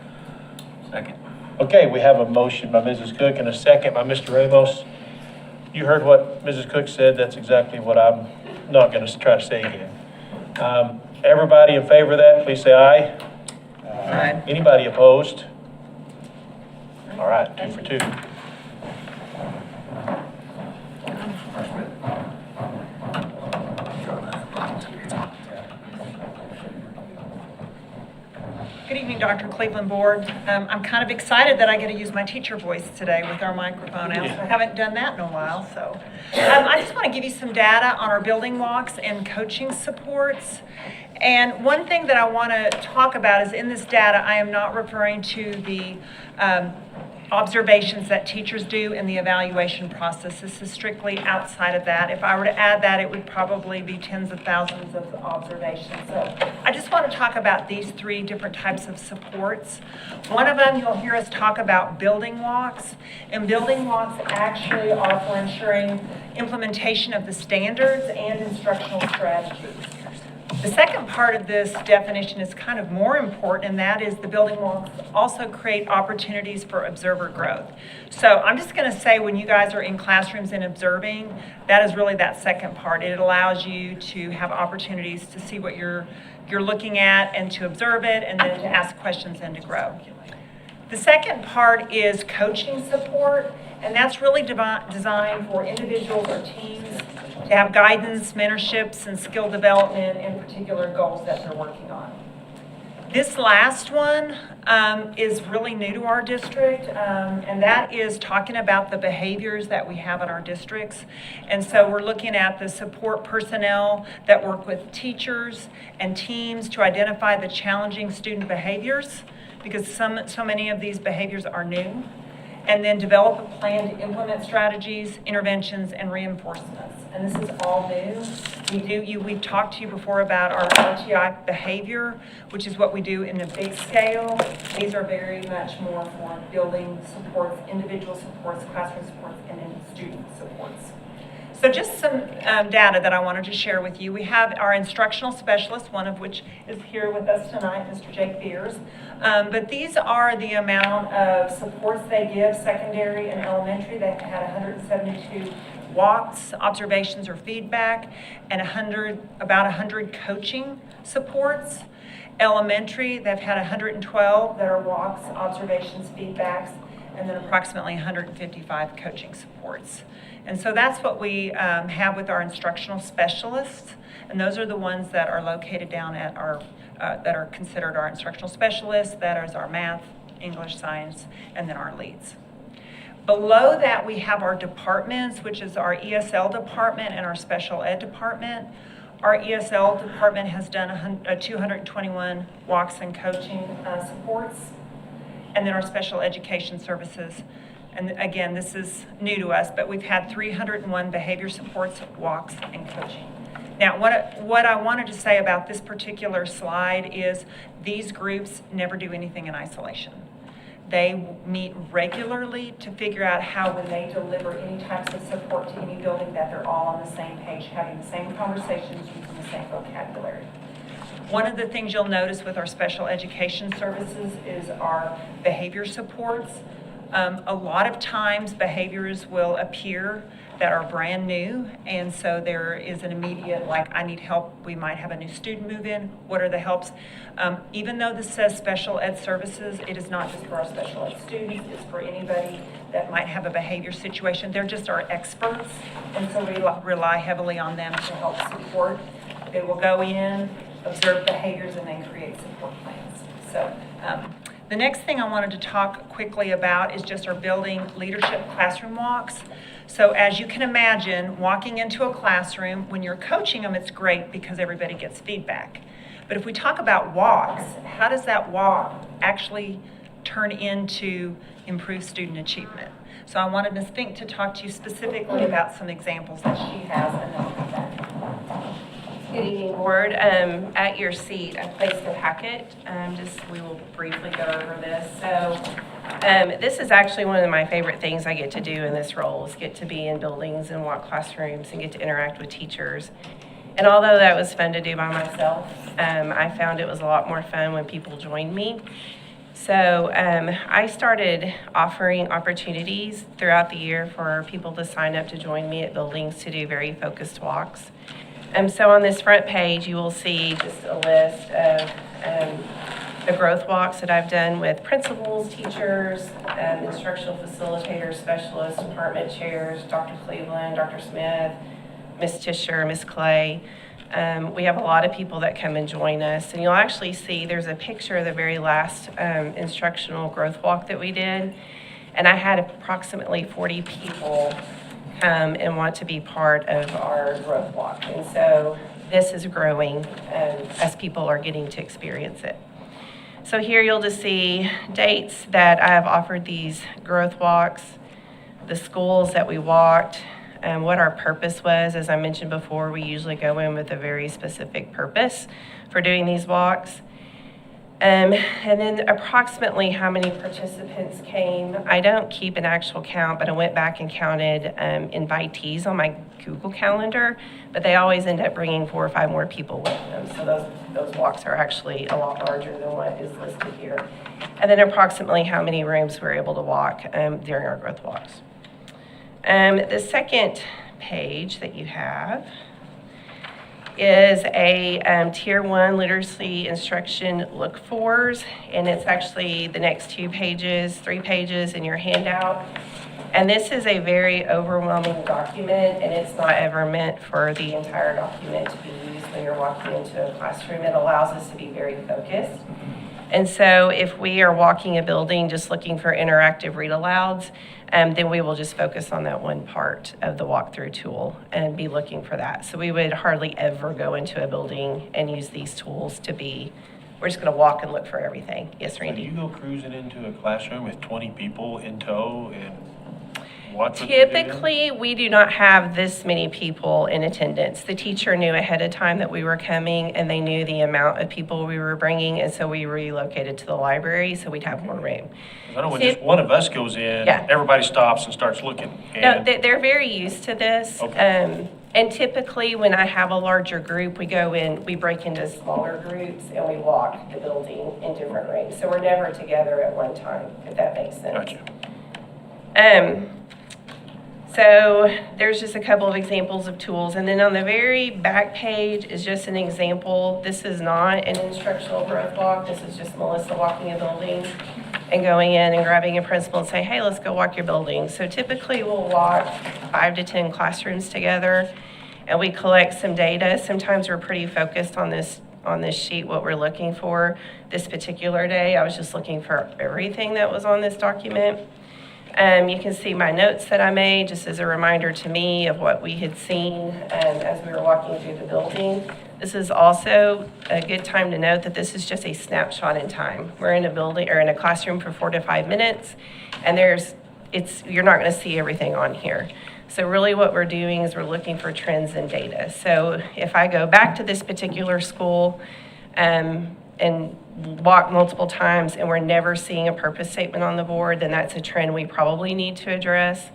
Second. Okay, we have a motion by Mrs. Cook and a second by Mr. Ramos. You heard what Mrs. Cook said. That's exactly what I'm not going to try to say again. Everybody in favor of that, please say aye. Aye. Anybody opposed? All right, 2 for 2. Good evening, Dr. Cleveland Board. I'm kind of excited that I get to use my teacher voice today with our microphone out. I haven't done that in a while, so. I just want to give you some data on our building walks and coaching supports. And one thing that I want to talk about is in this data, I am not referring to the observations that teachers do in the evaluation process. This is strictly outside of that. If I were to add that, it would probably be tens of thousands of observations. So I just want to talk about these 3 different types of supports. One of them, you'll hear us talk about building walks. And building walks actually are for ensuring implementation of the standards and instructional strategies. The second part of this definition is kind of more important, and that is the building walks also create opportunities for observer growth. So I'm just going to say when you guys are in classrooms and observing, that is really that second part. It allows you to have opportunities to see what you're looking at and to observe it and then to ask questions and to grow. The second part is coaching support, and that's really designed for individuals or teams to have guidance, mentorships, and skill development in particular goals that they're working on. This last one is really new to our district, and that is talking about the behaviors that we have in our districts. And so we're looking at the support personnel that work with teachers and teams to identify the challenging student behaviors, because so many of these behaviors are new, and then develop a plan to implement strategies, interventions, and reinforcements. And this is all new. We've talked to you before about our RTI behavior, which is what we do in the big scale. These are very much more for building supports, individual supports, classroom supports, and then student supports. So just some data that I wanted to share with you. We have our instructional specialists, one of which is here with us tonight, Mr. Jake Beers. But these are the amount of supports they give, secondary and elementary. They've had 172 walks, observations, or feedback, and about 100 coaching supports. Elementary, they've had 112 that are walks, observations, feedbacks, and then approximately 155 coaching supports. And so that's what we have with our instructional specialists, and those are the ones that are located down at our, that are considered our instructional specialists. That is our math, English, science, and then our leads. Below that, we have our departments, which is our ESL department and our special ed department. Our ESL department has done 221 walks and coaching supports, and then our special education services. And again, this is new to us, but we've had 301 behavior supports, walks, and coaching. Now, what I wanted to say about this particular slide is these groups never do anything in isolation. They meet regularly to figure out how, when they deliver any types of support to any building, that they're all on the same page, having the same conversations, using the same vocabulary. One of the things you'll notice with our special education services is our behavior supports. A lot of times behaviors will appear that are brand new, and so there is an immediate, like, I need help, we might have a new student move in, what are the helps? Even though this says special ed services, it is not just for our special ed students, it's for anybody that might have a behavior situation. They're just our experts, and so we rely heavily on them to help support. They will go in, observe behaviors, and then create support plans. So the next thing I wanted to talk quickly about is just our building leadership classroom walks. So as you can imagine, walking into a classroom, when you're coaching them, it's great because everybody gets feedback. But if we talk about walks, how does that walk actually turn into improved student achievement? So I wanted Ms. Fink to talk to you specifically about some examples that she has, and then we'll come back. Good evening, board. At your seat, I placed a packet. We will briefly go over this. So this is actually one of my favorite things I get to do in this role, is get to be in buildings and walk classrooms and get to interact with teachers. And although that was fun to do by myself, I found it was a lot more fun when people joined me. So I started offering opportunities throughout the year for people to sign up to join me at buildings to do very focused walks. So on this front page, you will see just a list of the growth walks that I've done with principals, teachers, instructional facilitators, specialists, department chairs, Dr. Cleveland, Dr. Smith, Ms. Tischer, Ms. Clay. We have a lot of people that come and join us, and you'll actually see there's a picture of the very last instructional growth walk that we did, and I had approximately 40 people come and want to be part of our growth walk. And so this is growing as people are getting to experience it. So here you'll just see dates that I have offered these growth walks, the schools that we walked, what our purpose was. As I mentioned before, we usually go in with a very specific purpose for doing these walks. And then approximately how many participants came. I don't keep an actual count, but I went back and counted invitees on my Google Calendar, but they always end up bringing 4 or 5 more people with them. So those walks are actually a lot larger than what is listed here. And then approximately how many rooms we're able to walk during our growth walks. The second page that you have is a Tier 1 literacy instruction look-fors, and it's actually the next 3 pages in your handout. And this is a very overwhelming document, and it's not ever meant for the entire document to be used when you're walking into a classroom. It allows us to be very focused. And so if we are walking a building just looking for interactive read-alouds, then we will just focus on that one part of the walkthrough tool and be looking for that. So we would hardly ever go into a building and use these tools we're just going to walk and look for everything. Yes, Randy? So you go cruising into a classroom with 20 people in tow and watch what they're doing? Typically, we do not have this many people in attendance. The teacher knew ahead of time that we were coming, and they knew the amount of people we were bringing, and so we relocated to the library so we'd have more room. I know when just one of us goes in, Yeah. everybody stops and starts looking. No, they're very used to this. Okay. And typically, when I have a larger group, we break into smaller groups and we walk the building in different rooms. So we're never together at one time, if that makes sense. Gotcha. So there's just a couple of examples of tools. And then on the very back page is just an example. This is not an instructional growth walk. This is just Melissa walking a building and going in and grabbing a principal and say, hey, let's go walk your building. So typically we'll walk 5 to 10 classrooms together and we collect some data. Sometimes we're pretty focused on this sheet, what we're looking for. This particular day, I was just looking for everything that was on this document. You can see my notes that I made just as a reminder to me of what we had seen as we were walking through the building. This is also a good time to note that this is just a snapshot in time. We're in a building or in a classroom for 4 to 5 minutes, and you're not going to see everything on here. So really what we're doing is we're looking for trends and data. So if I go back to this particular school and walk multiple times and we're never seeing a purpose statement on the board, then that's a trend we probably need to address.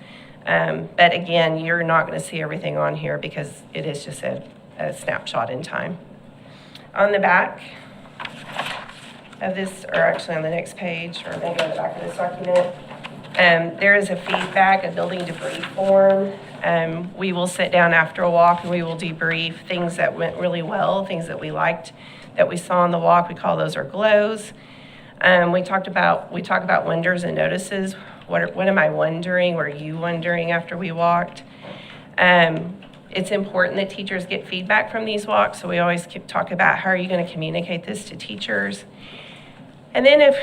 But again, you're not going to see everything on here because it is just a snapshot in time. On the back of this, or actually on the next page, or maybe on the back of this document, There is a feedback, a building debris form. We will sit down after a walk and we will debrief things that went really well, things that we liked, that we saw on the walk. We call those our glows. We talk about wonders and notices. What am I wondering? Were you wondering after we walked? It's important that teachers get feedback from these walks, so we always talk about how are you going to communicate this to teachers. And then if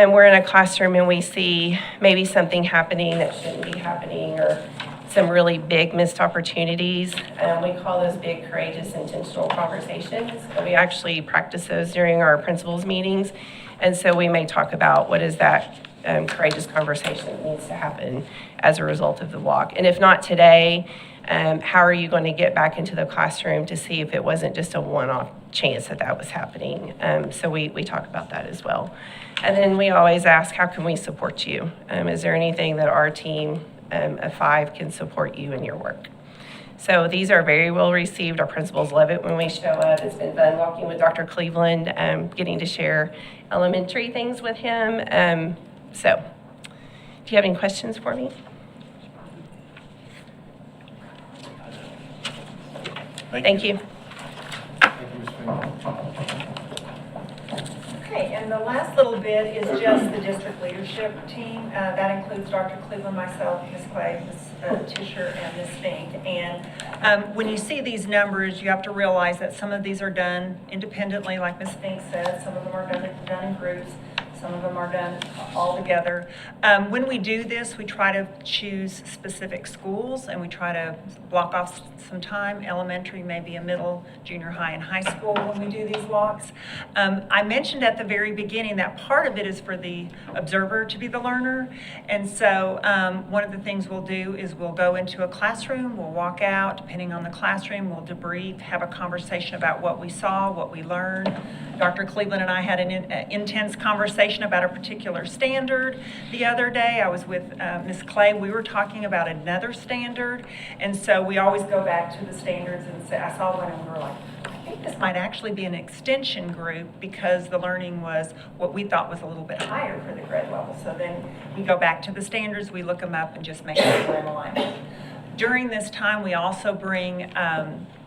we're in a classroom and we see maybe something happening that shouldn't be happening or some really big missed opportunities, we call those big, courageous, intentional conversations. We actually practice those during our principals meetings. And so we may talk about what is that courageous conversation that needs to happen as a result of the walk. And if not today, how are you going to get back into the classroom to see if it wasn't just a one-off chance that was happening? So we talk about that as well. And then we always ask, how can we support you? Is there anything that our team of 5 can support you in your work? So these are very well received. Our principals love it when we show up. It's been fun walking with Dr. Cleveland, getting to share elementary things with him. So do you have any questions for me? Thank you. Okay, and the last little bit is just the district leadership team. That includes Dr. Cleveland, myself, Ms. Clay, Ms. Tischer, and Ms. Fink. And when you see these numbers, you have to realize that some of these are done independently, like Ms. Fink said. Some of them are done in groups. Some of them are done all together. When we do this, we try to choose specific schools and we try to block off some time, elementary, maybe a middle, junior high, and high school when we do these walks. I mentioned at the very beginning that part of it is for the observer to be the learner. And so one of the things we'll do is we'll go into a classroom, we'll walk out, depending on the classroom, we'll debrief, have a conversation about what we saw, what we learned. Dr. Cleveland and I had an intense conversation about a particular standard the other day. I was with Ms. Clay. We were talking about another standard. And so we always go back to the standards and say, I saw one and we were like, I think this might actually be an extension group because the learning was what we thought was a little bit higher for the grade level. So then we go back to the standards, we look them up and just make sure we're in alignment. During this time, we also bring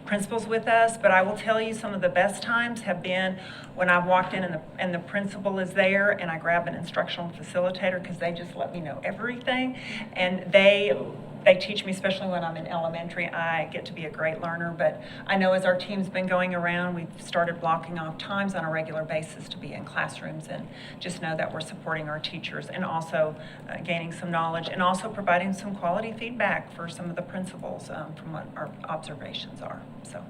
principals with us, but I will tell you some of the best times have been when I've walked in and the principal is there and I grab an instructional facilitator because they just let me know everything. And they teach me, especially when I'm in elementary. I get to be a great learner, but I know as our team's been going around, we've started blocking off times on a regular basis to be in classrooms and just know that we're supporting our teachers and also gaining some knowledge and also providing some quality feedback for some of the principals from what our observations are. So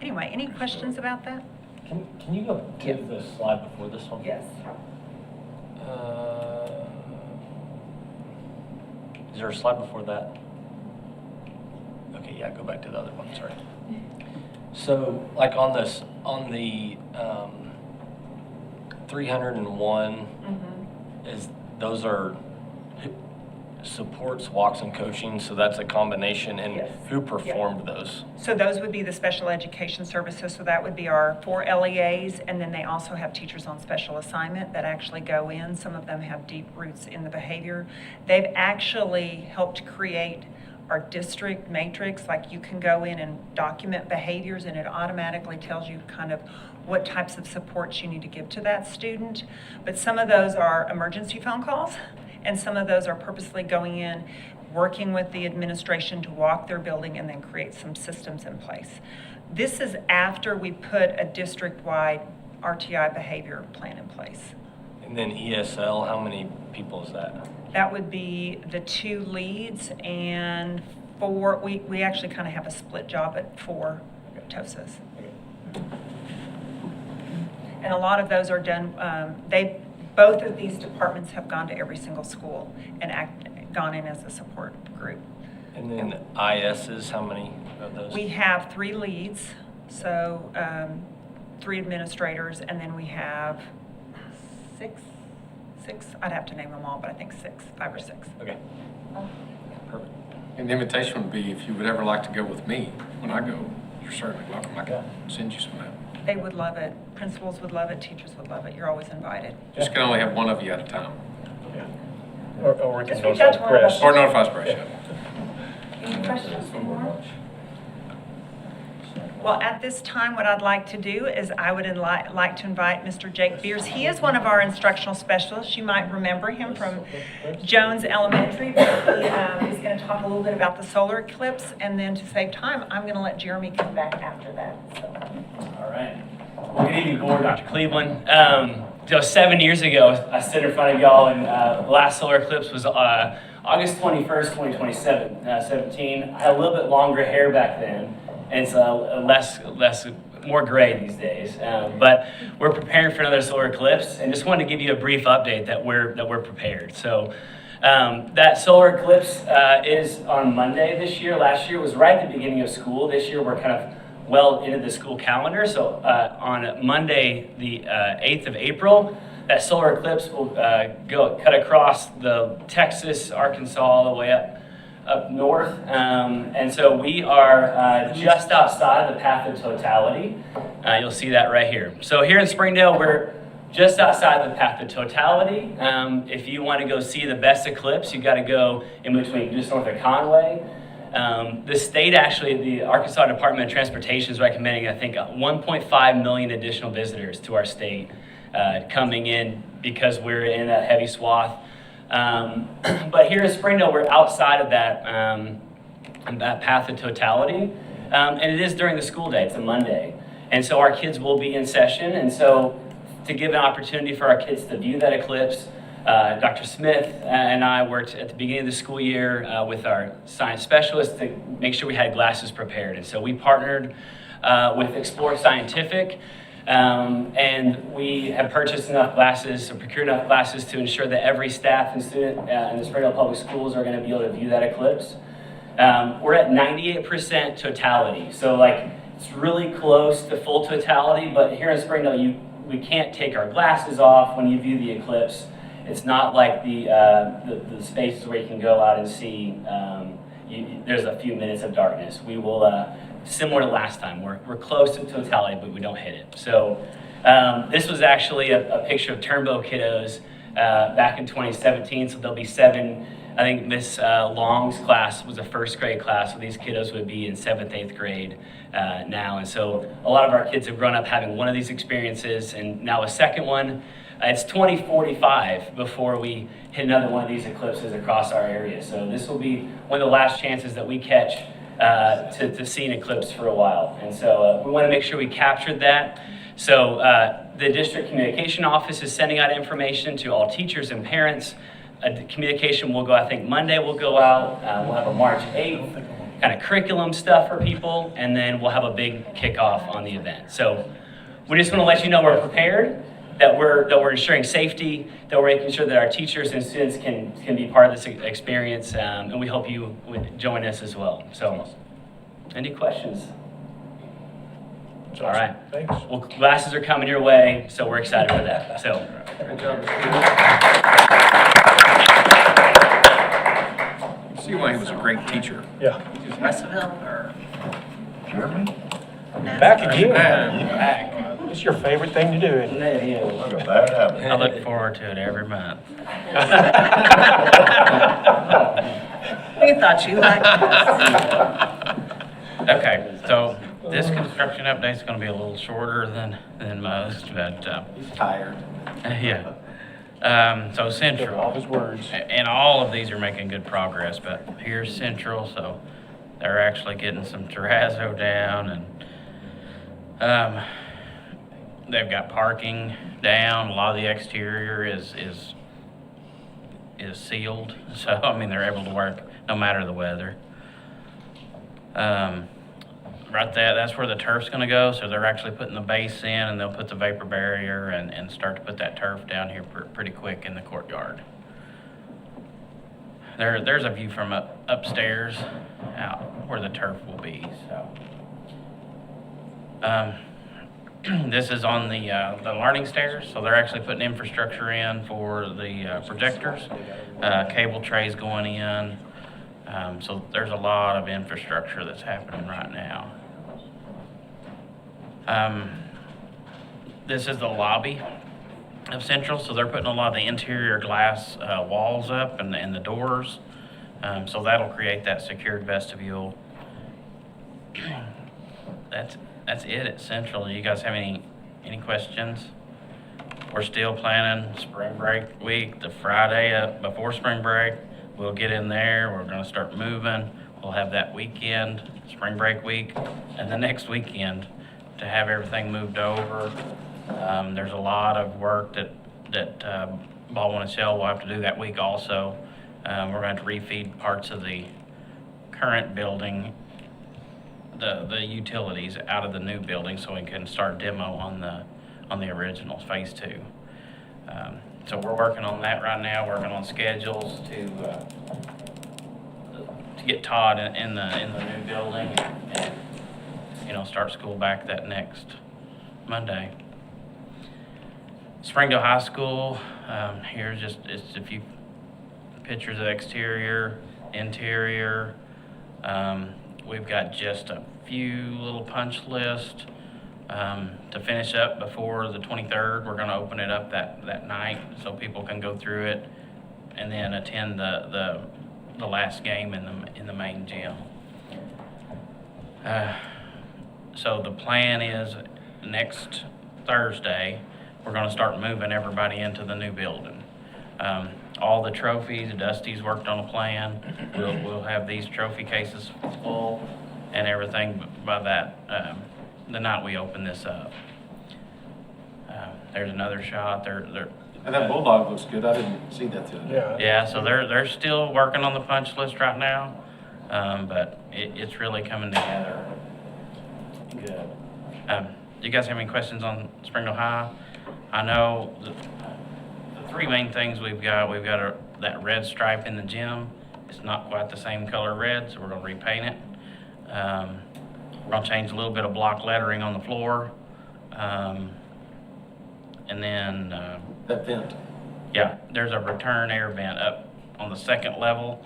anyway, any questions about that? Can you go to the slide before this one? Yes. Is there a slide before that? Okay, yeah, go back to the other one, sorry. So, like on this, on the 301, is those are supports, walks, and coaching, so that's a combination, and Yes. who performed those? So those would be the special education services, so that would be our 4 LEAs, and then they also have teachers on special assignment that actually go in. Some of them have deep roots in the behavior. They've actually helped create our district matrix, like you can go in and document behaviors and it automatically tells you kind of what types of supports you need to give to that student. But some of those are emergency phone calls, and some of those are purposely going in, working with the administration to walk their building and then create some systems in place. This is after we put a district-wide RTI behavior plan in place. And then ESL, how many people is that? That would be the 2 leads and 4, we actually kind of have a split job at 4 TOSAs. And a lot of those are done, both of these departments have gone to every single school and gone in as a support group. And then ISs, how many of those? We have 3 leads, so 3 administrators, and then we have 6, I'd have to name them all, but I think 5 or 6. Okay. Perfect. And the invitation would be, if you would ever like to go with me when I go, you're certainly welcome. I can send you some out. They would love it. Principals would love it. Teachers would love it. You're always invited. Just can only have one of you at a time. Or we can Just reach out to notify one of Chris. us. Or notifies press, yeah. Any questions for Mark? Well, at this time, what I'd like to do is I would like to invite Mr. Jake Beers. He is one of our instructional specialists. You might remember him from Jones Elementary. But he is going to talk a little bit about the solar eclipse, and then to save time, I'm going to let Jeremy come back after that. So. All right. Well, good evening, board. Dr. Cleveland. 7 years ago, I stood in front of y'all, and the last solar eclipse was August 21st, 2017. I had a little bit longer hair back then, and it's more gray these days. But we're preparing for another solar eclipse, and just wanted to give you a brief update that we're prepared. So that solar eclipse is on Monday this year. Last year was right at the beginning of school. This year we're kind of well into the school calendar. So on Monday, the 8th of April, that solar eclipse will cut across the Texas, Arkansas, all the way up north. And so we are just outside the path of totality. You'll see that right here. So here in Springdale, we're just outside the path of totality. If you want to go see the best eclipse, you got to go in between just north of Conway. The state, actually, the Arkansas Department of Transportation is recommending, I think, 1.5 million additional visitors to our state coming in because we're in that heavy swath. But here in Springdale, we're outside of that path of totality, and it is during the school day. It's a Monday, and so our kids will be in session. And so, to give an opportunity for our kids to view that eclipse, Dr. Smith and I worked at the beginning of the school year with our science specialists to make sure we had glasses prepared. And so we partnered with Explore Scientific, and we have purchased enough glasses, or procured enough glasses to ensure that every staff and student in the Springdale Public Schools are going to be able to view that eclipse. We're at 98% totality, so it's really close to full totality, but here in Springdale, we can't take our glasses off when you view the eclipse. It's not like the spaces where you can go out and see, there's a few minutes of darkness. We will, similar to last time, we're close to totality, but we don't hit it. So this was actually a picture of Turnbow kiddos back in 2017, so there'll be 7, I think Miss Long's class was a first grade class, so these kiddos would be in 7th, 8th grade now. And so a lot of our kids have grown up having one of these experiences, and now a second one. It's 2045 before we hit another one of these eclipses across our area. So this will be one of the last chances that we catch to see an eclipse for a while. And so we want to make sure we captured that. So the district communication office is sending out information to all teachers and parents. The communication will go, I think Monday will go out. We'll have a March 8th kind of curriculum stuff for people, and then we'll have a big kickoff on the event. So we just want to let you know we're prepared, that we're ensuring safety, that we're making sure that our teachers and students can be part of this experience, and we hope you would join us as well. So, any questions? All right. Thanks. Well, glasses are coming your way, so we're excited for that. So, Good job. See why he was a great teacher. Yeah. Russellville or Jeremy? Back again. Back. It's your favorite thing to do, isn't it? Look at that happen. I look forward to it every month. we thought you liked this. Okay, so this construction update is going to be a little shorter than most, but He's tired. yeah. So Central, All his words. and all of these are making good progress, but here's Central, so they're actually getting some terrazzo down, and they've got parking down. A lot of the exterior is sealed, so I mean they're able to work no matter the weather. Right there, that's where the turf's going to go. So they're actually putting the base in, and they'll put the vapor barrier and start to put that turf down here pretty quick in the courtyard. There's a view from upstairs out where the turf will be. So. This is on the learning stairs, so they're actually putting infrastructure in for the projectors, cable trays going in. So there's a lot of infrastructure that's happening right now. This is the lobby. of Central, so they're putting a lot of the interior glass walls up and the doors. So that'll create that secured vestibule. That's it at Central. You guys have any questions? We're still planning spring break week, the Friday up before spring break. We'll get in there, we're gonna start moving. We'll have that weekend, spring break week, and the next weekend to have everything moved over. There's a lot of work that Baldwin and Shell will have to do that week also. We're going to refeed parts of the current building, the utilities out of the new building so we can start demo on the original phase 2. So we're working on that right now, working on schedules to get Todd in the new building and start school back that next Monday. Springdale High School, here's just a few pictures of exterior, interior. We've got just a few little punch lists to finish up before the 23rd. We're going to open it up that night so people can go through it and then attend the last game in the main gym. So the plan is next Thursday, we're going to start moving everybody into the new building. All the trophies, Dusty's worked on a plan. We'll have these trophy cases full and everything by the night we open this up. There's another shot. And that bulldog looks good. I didn't see that the other day. Yeah, so they're still working on the punch list right now, but it's really coming together good. Do you guys have any questions on Springdale High? I know the three main things we've got that red stripe in the gym. It's not quite the same color red, so we're gonna repaint it. We're gonna change a little bit of block lettering on the floor. And then that vent. Yeah, there's a return air vent up on the second level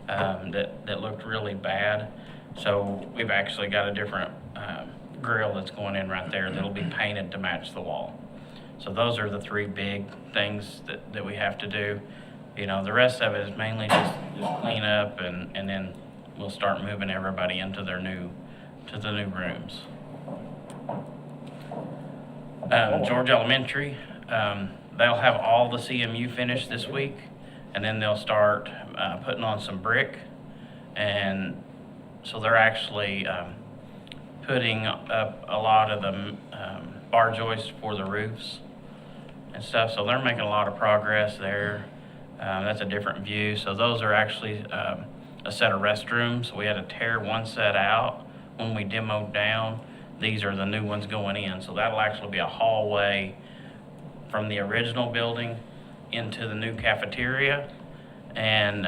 that looked really bad. So we've actually got a different grill that's going in right there that'll be painted to match the wall. So those are the three big things that we have to do. The rest of it is mainly just clean up and then we'll start moving everybody into the new rooms. George Elementary, they'll have all the CMU finished this week, and then they'll start putting on some brick. And so they're actually putting up a lot of the bar joists for the roofs and stuff. So they're making a lot of progress there. That's a different view. So those are actually a set of restrooms. We had to tear one set out when we demoed down. These are the new ones going in. So that'll actually be a hallway from the original building into the new cafeteria. And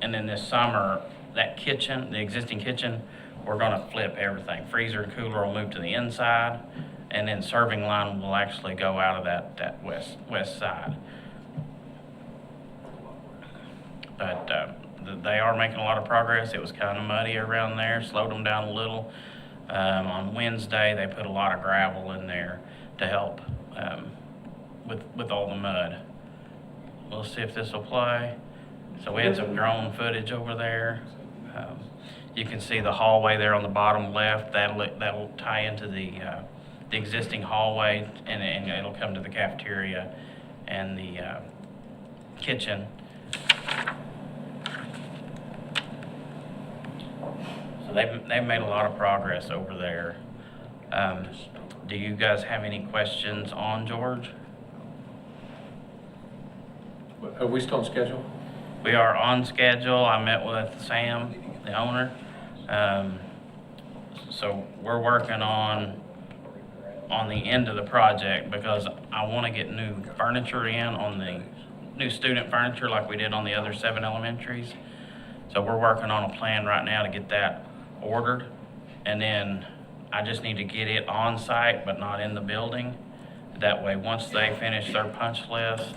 then this summer, that kitchen, the existing kitchen, we're gonna flip everything. Freezer and cooler will move to the inside, and then serving line will actually go out of that west side. But they are making a lot of progress. It was kind of muddy around there, slowed them down a little. On Wednesday, they put a lot of gravel in there to help with all the mud. We'll see if this will play. So we had some drone footage over there. You can see the hallway there on the bottom left. That'll tie into the existing hallway, and it'll come to the cafeteria and the kitchen. So they've made a lot of progress over there. Do you guys have any questions on George? Are we still on schedule? We are on schedule. I met with Sam, the owner. So we're working on the end of the project because I want to get new furniture in on the new student furniture like we did on the other 7 elementaries. So we're working on a plan right now to get that ordered. And then I just need to get it on site but not in the building. That way, once they finish their punch list,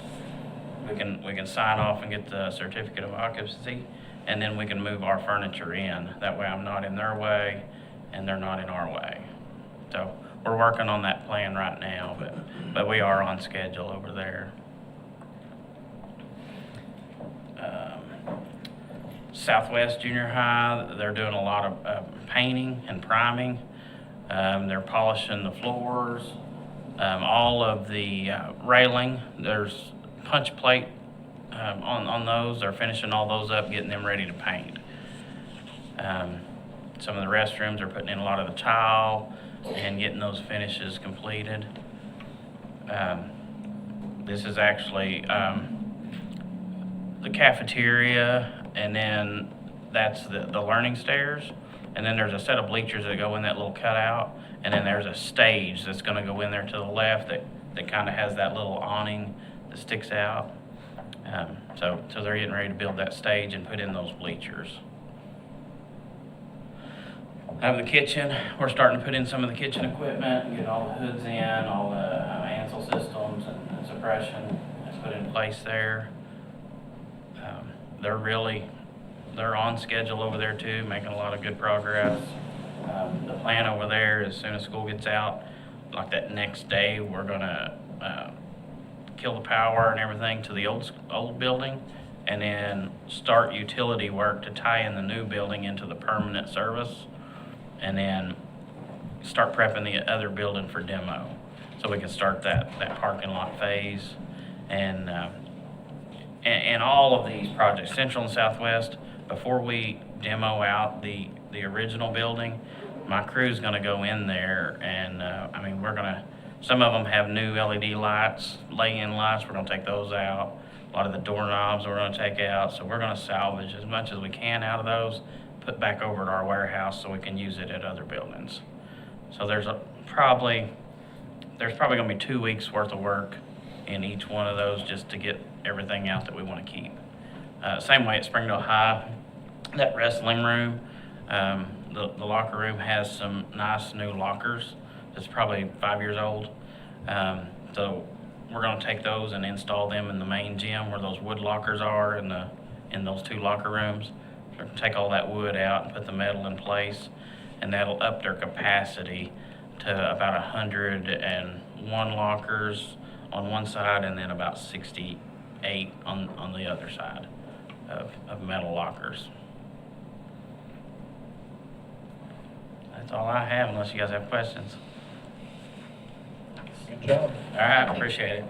we can sign off and get the certificate of occupancy, and then we can move our furniture in. That way I'm not in their way and they're not in our way. So we're working on that plan right now, but we are on schedule over there. Southwest Junior High, they're doing a lot of painting and priming. They're polishing the floors, all of the railing. There's punch plate on those. They're finishing all those up, getting them ready to paint. Some of the restrooms are putting in a lot of the tile and getting those finishes completed. This is actually the cafeteria, and then that's the learning stairs. And then there's a set of bleachers that go in that little cutout. And then there's a stage that's gonna go in there to the left that kind of has that little awning that sticks out. So they're getting ready to build that stage and put in those bleachers. The kitchen, we're starting to put in some of the kitchen equipment, get all the hoods in, all the Ansel systems and suppression is put in place there. They're on schedule over there too, making a lot of good progress. The plan over there, as soon as school gets out, like that next day, we're gonna kill the power and everything to the old building, and then start utility work to tie in the new building into the permanent service, and then start prepping the other building for demo, so we can start that parking lot phase. And all of these projects, Central and Southwest, before we demo out the original building, my crew's gonna go in there and, some of them have new LED lights, lay-in lights, we're gonna take those out. A lot of the doorknobs we're gonna take out, so we're gonna salvage as much as we can out of those, put back over at our warehouse so we can use it at other buildings. So there's probably gonna be 2 weeks worth of work in each one of those just to get everything out that we wanna keep. Same way at Springdale High, that wrestling room, the locker room has some nice new lockers. It's probably 5 years old. So we're gonna take those and install them in the main gym where those wood lockers are in those 2 locker rooms. We're gonna take all that wood out and put the metal in place, and that'll up their capacity to about 101 lockers on one side and then about 68 on the other side of metal lockers. That's all I have, unless you guys have questions. Good job. All right, appreciate it.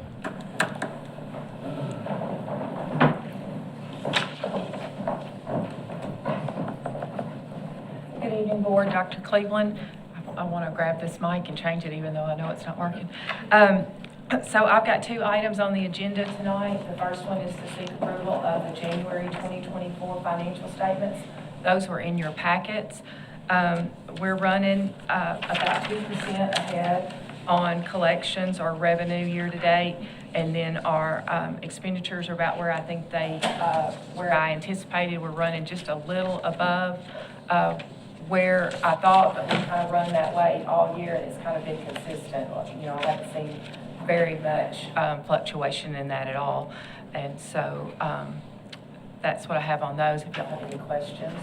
Good evening, Board. Dr. Cleveland. I want to grab this mic and change it even though I know it's not working. So I've got 2 items on the agenda tonight. The first one is to seek approval of the January 2024 financial statements. Those were in your packets. We're running about 2% ahead on collections or revenue year to date, and then our expenditures are about where I think where I anticipated. We're running just a little above where I thought, but we kind of run that way all year, and it's kind of been consistent. You know, I haven't seen very much fluctuation in that at all, and so that's what I have on those. If y'all have any questions.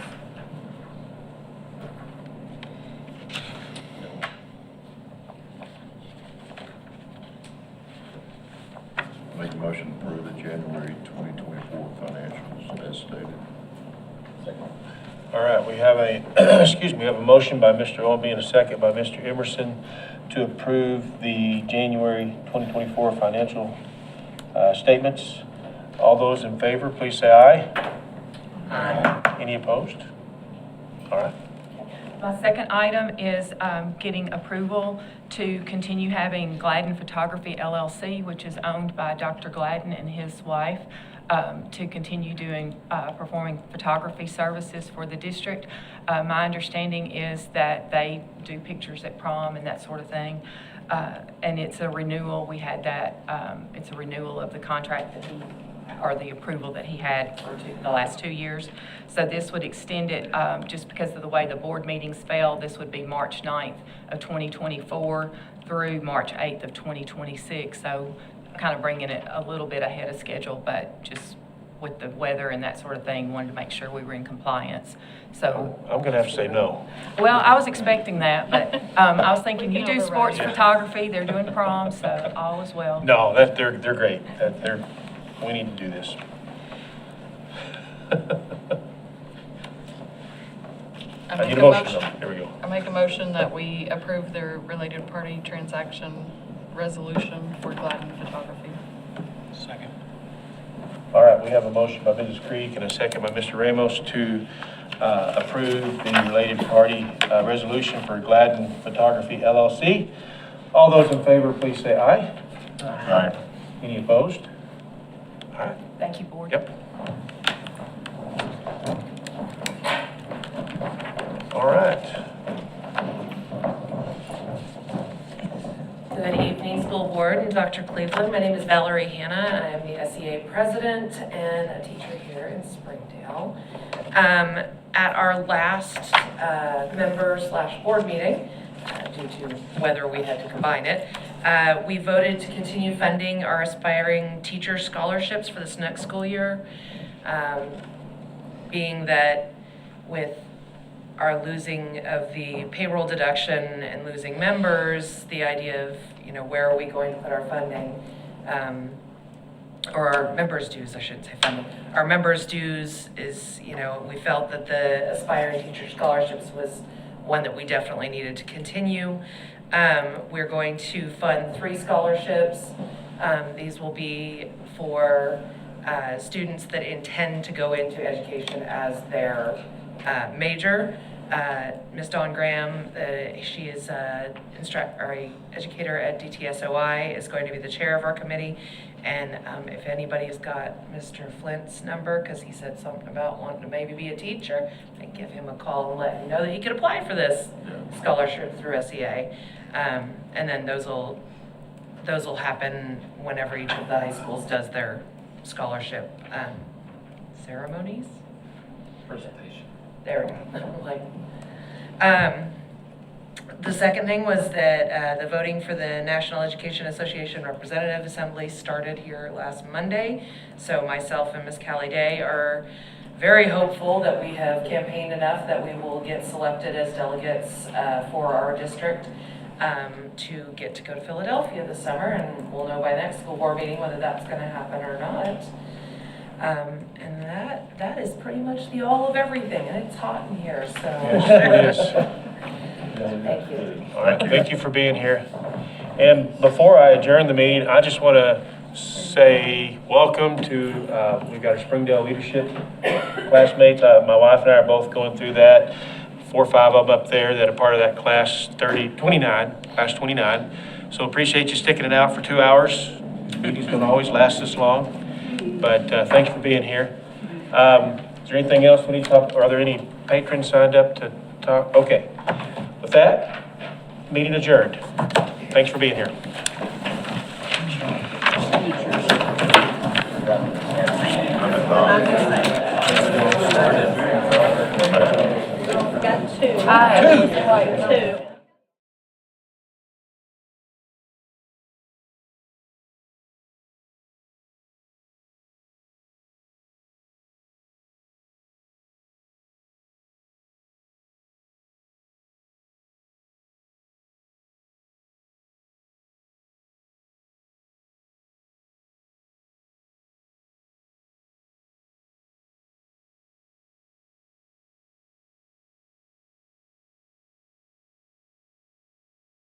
Make a motion to approve the January 2024 financials as stated. All right, we have we have a motion by Mr. Olby and a second by Mr. Emerson to approve the January 2024 financial statements. All those in favor, please say aye. Aye. Any opposed? All right. My second item is getting approval to continue having Gladden Photography LLC, which is owned by Dr. Gladden and his wife, to continue performing photography services for the district. My understanding is that they do pictures at prom and that sort of thing. And it's a renewal. We had that, it's a renewal of the contract that or the approval that he had for the last 2 years. So this would extend it, just because of the way the board meetings fell, this would be March 9th of 2024 through March 8th of 2026. So kind of bringing it a little bit ahead of schedule, but just with the weather and that sort of thing, wanted to make sure we were in compliance. So, I'm gonna have to say no. well, I was expecting that, but I was thinking, you do sports photography, they're doing prom, so all is well. No, they're great. We need to do this. I need a motion though. Here we go. I make a motion that we approve the related party transaction resolution for Gladden Photography. Second. All right, we have a motion by Mrs. Creek and a second by Mr. Ramos to approve the related party resolution for Gladden Photography LLC. All those in favor, please say aye. Aye. Any opposed? All right. Thank you, board. Yep. All right. Good evening, school board and Dr. Cleveland. My name is Valerie Hanna, and I am the SEA president and a teacher here in Springdale. At our last member/board meeting, due to whether we had to combine it, we voted to continue funding our aspiring teacher scholarships for this next school year, being that with our losing of the payroll deduction and losing members, the idea of, where are we going to put our funding, or our members' dues, I shouldn't say funding. Our members' dues is, we felt that the aspiring teacher scholarships was one that we definitely needed to continue. We're going to fund 3 scholarships. These will be for students that intend to go into education as their major. Ms. Dawn Graham, she is a educator at DTSOI, is going to be the chair of our committee. And if anybody's got Mr. Flint's number, because he said something about wanting to maybe be a teacher, I give him a call and let him know that he could apply for this scholarship through SEA. And then those will happen whenever each of the high schools does their scholarship ceremonies. Presentation. There we go. The second thing was that the voting for the National Education Association Representative Assembly started here last Monday. So myself and Ms. Callie Day are very hopeful that we have campaigned enough that we will get selected as delegates for our district to get to go to Philadelphia this summer, and we'll know by next school board meeting whether that's going to happen or not. And that is pretty much the all of everything, and it's hot in here, so. Yes, it is. Thank you. All right, thank you for being here. And before I adjourn the meeting, I just want to say welcome to, we've got our Springdale leadership classmates. My wife and I are both going through that. 4 or 5 of them up there that are part of that class 29. So appreciate you sticking it out for 2 hours. The meeting's going to always last this long. But thank you for being here. Is there anything else we need to talk, or are there any patrons signed up to talk? Okay. With that, meeting adjourned. Thanks for being here. Got 2. I have 2.